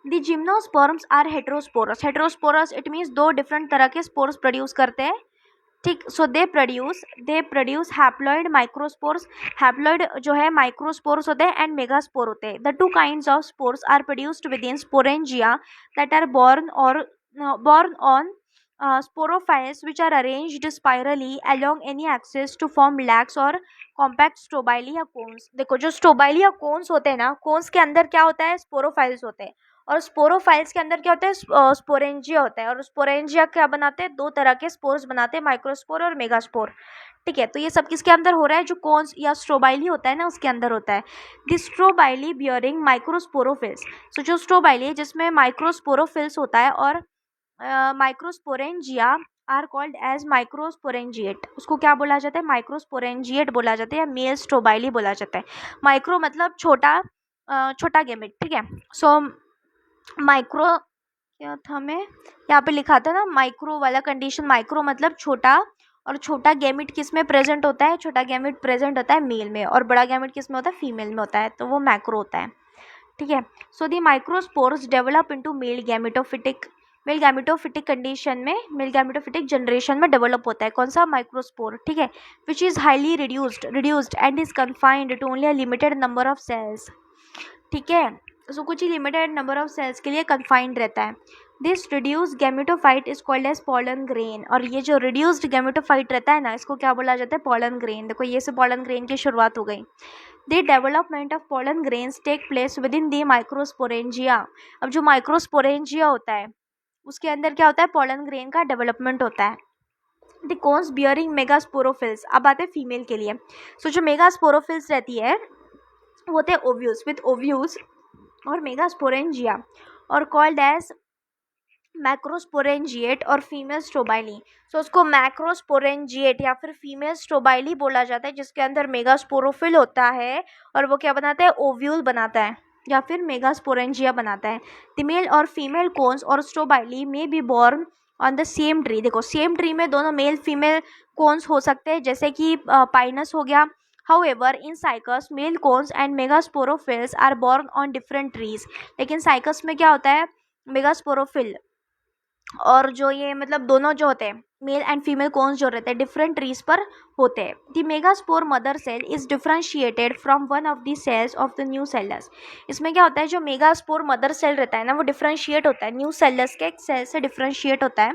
A: the gymnosperms are heterosporous. Heterosporous it means दो डिफरेंट तरह के स्पोर्स प्रोड्यूस करते हैं। ठीक, so they produce haploid microspores. Haploid जो है माइक्रोस्पोर्स होते हैं एंड मेगास्पोर होते हैं। The two kinds of spores are produced within sporangia that are born on sporophytes which are arranged spirally along any axis to form lacs or compact स्टोबाइली या cons. देखो जो स्टोबाइली या cons होते हैं ना, cons के अंदर क्या होता है, स्पोरोफाइल्स होते हैं, और स्पोरोफाइल्स के अंदर क्या होता है, स्पोरेंजिया होता है, और स्पोरेंजिया क्या बनाते हैं, दो तरह के स्पोर्स बनाते हैं, माइक्रोस्पोर और मेगास्पोर। ठीक है, तो ये सब किसके अंदर हो रहा है, जो कोन्स या स्ट्रोबाइली होता है ना उसके अंदर होता है। The strobili bearing microsporophylls. So जो स्ट्रोबाइली है जिसमें माइक्रोस्पोरोफिल्स होता है और microsporangia are called as microsporangiate. उसको क्या बोला जाता है, माइक्रोस्पोरेंजिएट बोला जाता है या मेल स्ट्रोबाइली बोला जाता है। माइक्रो मतलब छोटा, छोटा गेमिट। ठीक है, सो माइक्रो क्या था, मैं यहाँ पे लिखा था ना माइक्रो वाला कंडीशन, माइक्रो मतलब छोटा, और छोटा गैमिट किस में प्रेजेंट होता है, छोटा गैमिट प्रेजेंट होता है मेल में, और बड़ा गैमिट किस में होता है, फीमेल में होता है, तो वो मैक्रो होता है। ठीक है, so the microspores develop into male gametophytic condition में, मेल गैमेटोफिटिक जनरेशन में डेवलप होता है कौन सा, माइक्रोस्पोर। ठीक है, which is highly reduced and is confined to only a limited number of cells. ठीक है, सो कुछ ही लिमिटेड नंबर ऑफ सेल्स के लिए कन्फाइंड रहता है। This reduced gametophyte is called as pollen grain. और ये जो रिड्यूस्ड गैमेटोफाइट रहता है ना, इसको क्या बोला जाता है? Pollen grain. देखो ये से पॉलन ग्रेन की शुरुआत हो गई। The development of pollen grains take place within the microsporangia. अब जो माइक्रोस्पोरेंजिया होता है उसके अंदर क्या होता है? पॉलन ग्रेन का डेवलपमेंट होता है। The cones bearing megasporophylls. अब आते हैं फीमेल के लिए। सो जो मेगास्पोरोफिल्स रहती है वो होते हैं ओव्यूल्स, विथ ओव्यूल्स और मेगास्पोरेंजिया, और कॉल्ड एज मैक्रोस्पोरेंजिएट और फीमेल स्ट्रोबाइली। सो उसको मैक्रोस्पोरेंजिएट या फिर फीमेल स्ट्रोबाइली बोला जाता है, जिसके अंदर मेगास्पोरोफिल होता है और वो क्या बनाता है? ओव्यूल बनाता है या फिर मेगास्पोरेंजिया बनाता है। द मेल और फीमेल कोन्स और स्ट्रोबाइली में be borne on the same tree. देखो सेम ट्री में दोनों मेल फीमेल कोन्स हो सकते हैं, जैसे कि पाइनस हो गया। However, in Cycas, male cones and megasporophylls are born on different trees. लेकिन साइकस में क्या होता है? मेगास्पोरोफिल और जो ये मतलब दोनों जो होते हैं मेल एंड फीमेल कोन्स जो रहते हैं डिफरेंट ट्रीज पर होते हैं। The megaspore mother cell is differentiated from one of the cells of the nucellus. इसमें क्या होता है? जो मेगास्पोर मदर सेल रहता है ना, वो डिफरेंशिएट होता है न्यू सेलस के एक सेल से डिफरेंशिएट होता है।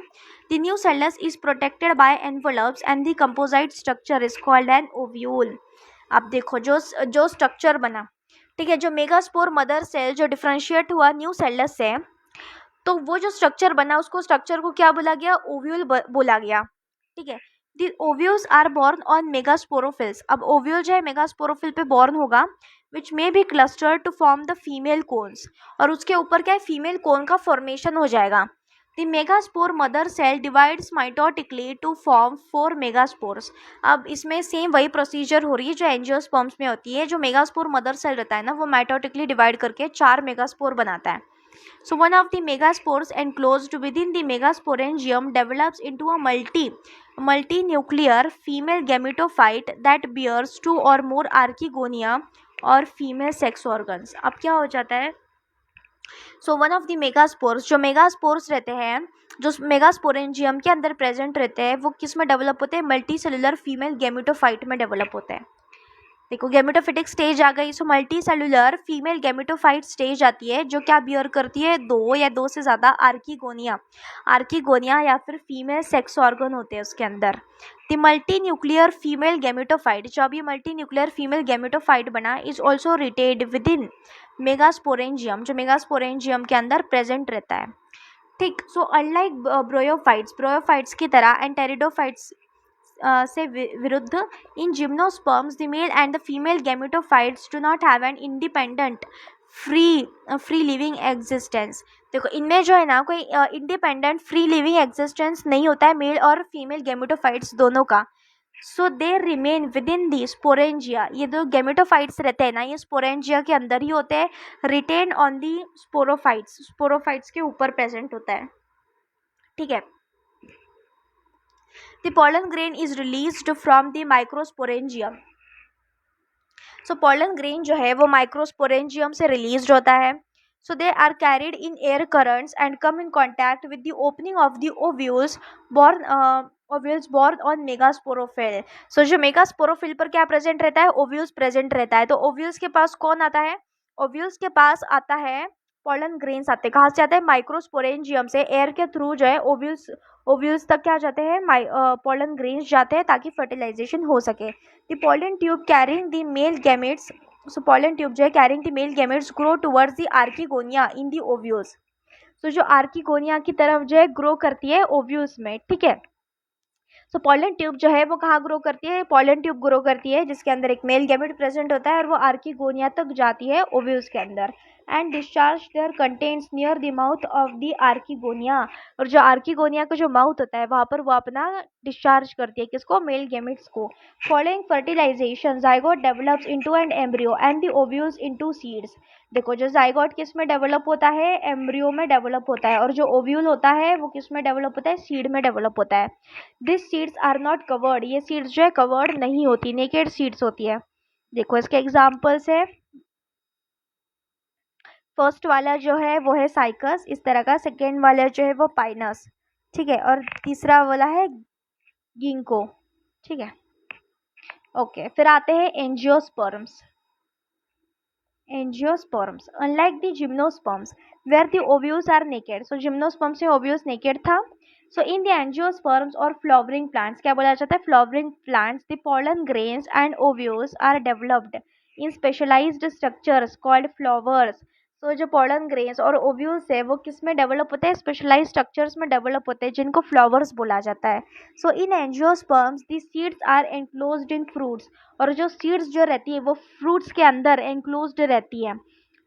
A: The new cells is protected by envelopes and the composite structure is called an ovule. अब देखो जो स्ट्रक्चर बना, ठीक है, जो मेगास्पोर मदर सेल जो डिफरेंशिएट हुआ न्यू सेलस से, तो वो जो स्ट्रक्चर बना उसको स्ट्रक्चर को क्या बोला गया? ओव्यूल बोला गया। ठीक है। The ovules are borne on megasporophylls. अब ओव्यूल जो है मेगास्पोरोफिल पे बोर्न होगा, which may be cluster to form the female cones, और उसके ऊपर क्या है? फीमेल कोन का फॉर्मेशन हो जाएगा। The megaspore mother cell divides mitotically to form 4 megaspores. अब इसमें सेम वही प्रोसीजर हो रही है जो एंजियोस्पर्म्स में होती है। जो मेगास्पोर मदर सेल रहता है ना, वो माइटोटिकली डिवाइड करके 4 मेगास्पोर बनाता है। So one of the megaspores enclosed within the megasporangium develops into a multinuclear female gametophyte that bears 2 or more archegonia और female sex organs। अब क्या हो जाता है? So one of the megaspores, जो मेगास्पोर्स रहते हैं जो मेगास्पोरेंजियम के अंदर प्रेजेंट रहते हैं, वो किस में डेवलप होते हैं? मल्टी सेलुलर फीमेल गैमेटोफाइट में डेवलप होते हैं। देखो गैमेटोफिटिक स्टेज आ गई। So multi cellular female gametophyte stage आती है जो क्या बियर करती है? 2 या 2 से ज़्यादा आर्कीगोनिया या फिर फीमेल सेक्स ऑर्गन होते हैं उसके अंदर। The multi nuclear female gametophyte, जो अभी मल्टी न्यूक्लियर फीमेल गैमेटोफाइट बना, is also retained within megasporangium, जो मेगास्पोरेंजियम के अंदर प्रेजेंट रहता है। ठीक। सो अनलाइक ब्रोयोफाइट्स की तरह एंड टेरिडोफाइट्स से विरुद्ध, इन gymnosperms the male and the female gametophytes do not have an independent free living existence. देखो इनमें जो है ना कोई इंडिपेंडेंट फ्री लिविंग एग्जिस्टेंस नहीं होता है मेल और फीमेल गैमेटोफाइट्स दोनों का। So they remain within the sporangia. ये जो गैमेटोफाइट्स रहते हैं ना, ये स्पोरेंजिया के अंदर ही होते हैं, रिटेन ऑन दी स्पोरोफाइट्स के ऊपर प्रेजेंट होता है। ठीक है। The pollen grain is released from the microsporangium. So pollen grain जो है वो microsporangium से released होता है. So they are carried in air currents and come in contact with the opening of the ovules born on megasporophyll. So जो megasporophyll पर क्या present रहता है? ovules present रहता है. तो ovules के पास कौन आता है? ovules के पास आता है pollen grains आते हैं। कहाँ से आते हैं? माइक्रोस्पोरेंजियम से। एयर के थ्रू जो है ओव्यूल्स तक क्या जाते हैं? पोलन ग्रेन्स जाते हैं ताकि फर्टिलाइजेशन हो सके। The pollen tube carrying the male gametes, so pollen tube जो है carrying the male gametes grow towards the archegonia in the ovules. So जो आर्कीगोनिया की तरफ जो है ग्रो करती है ओव्यूल्स में। ठीक है। सो पोलन ट्यूब जो है वो कहाँ ग्रो करती है? पोलन ट्यूब ग्रो करती है जिसके अंदर एक मेल गैमेट प्रेजेंट होता है और वो आर्कीगोनिया तक जाती है ओव्यूल्स के अंदर, and discharge their contents near the mouth of the archegonia. और जो आर्कीगोनिया का जो माउथ होता है वहाँ पर वो अपना डिस्चार्ज करती है किसको? मेल गैमेट्स को। Following fertilization zygote develops into an embryo and the ovules into seeds. देखो जो जाइगोट किस में डेवलप होता है? एम्ब्रियो में डेवलप होता है, और जो ओव्यूल होता है वो किस में डेवलप होता है? सीड में डेवलप होता है। This seeds are not covered, ये सीड्स जो है कवर्ड नहीं होती, नेकेड सीड्स होती है। देखो इसके एग्जाम्पल्स है। फर्स्ट वाला जो है वो है साइकस इस तरह का, सेकेंड वाला जो है वो पाइनस, ठीक है, और तीसरा वाला है गिंको। ठीक है। ओके, फिर आते हैं angiosperms. Angiosperms unlike the gymnosperms where the ovules are naked. So gymnosperms में ओव्यूल्स नेकेड था। सो इन द एंजियोस्पर्म्स और फ्लावरिंग प्लांट्स, क्या बोला जाता है, flowering plants, the pollen grains and ovules are developed in specialized structures called flowers। सो जो pollen grains और ovules है वो किस में डेवलप होते हैं, स्पेशलाइज स्ट्रक्चर्स में डेवलप होते हैं जिनको फ्लावर्स बोला जाता है। So in angiosperms the seeds are enclosed in fruits, और जो सीड्स जो रहती है वो फ्रूट्स के अंदर एनक्लोज्ड रहती है।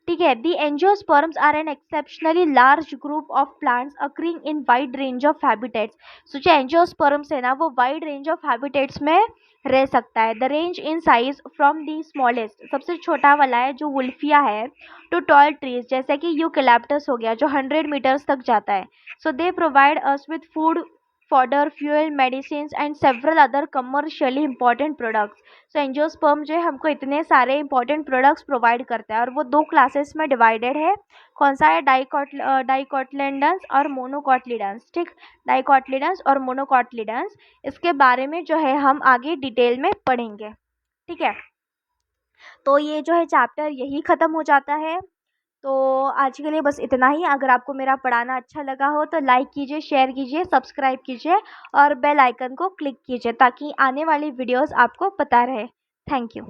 A: ठीक है। The angiosperms are an exceptionally large group of plants occurring in wide range of habitats. So जो एंजियोस्पर्म्स है ना वो वाइड रेंज ऑफ हैबिटेट्स में रह सकता है। The range in size from the smallest, सबसे छोटा वाला है जो वुल्फिया है, टू टॉल ट्रीज जैसे कि यूकेलिप्टस हो गया जो 100 मीटर्स तक जाता है। So they provide us with food, fodder, fuel, medicine and several other commercially important products. So angiosperm जो है हमको इतने सारे इंपॉर्टेंट प्रोडक्ट्स प्रोवाइड करता है, और वो दो क्लासेस में डिवाइडेड है। कौन सा है, डाइकोटिलेडन्स और मोनोकोटिलिडन्स। ठीक, डाइकोटिलिडन्स और मोनोकोटिलिडन्स, इसके बारे में जो है हम आगे डिटेल में पढ़ेंगे। ठीक है, तो ये जो है चैप्टर यही ख़त्म हो जाता है। तो आज के लिए बस इतना ही। अगर आपको मेरा पढ़ाना अच्छा लगा हो तो लाइक कीजिए, शेयर कीजिए, सब्सक्राइब कीजिए और बेल आइकन को क्लिक कीजिए ताकि आने वाली वीडियोस आपको पता रहे। Thank you.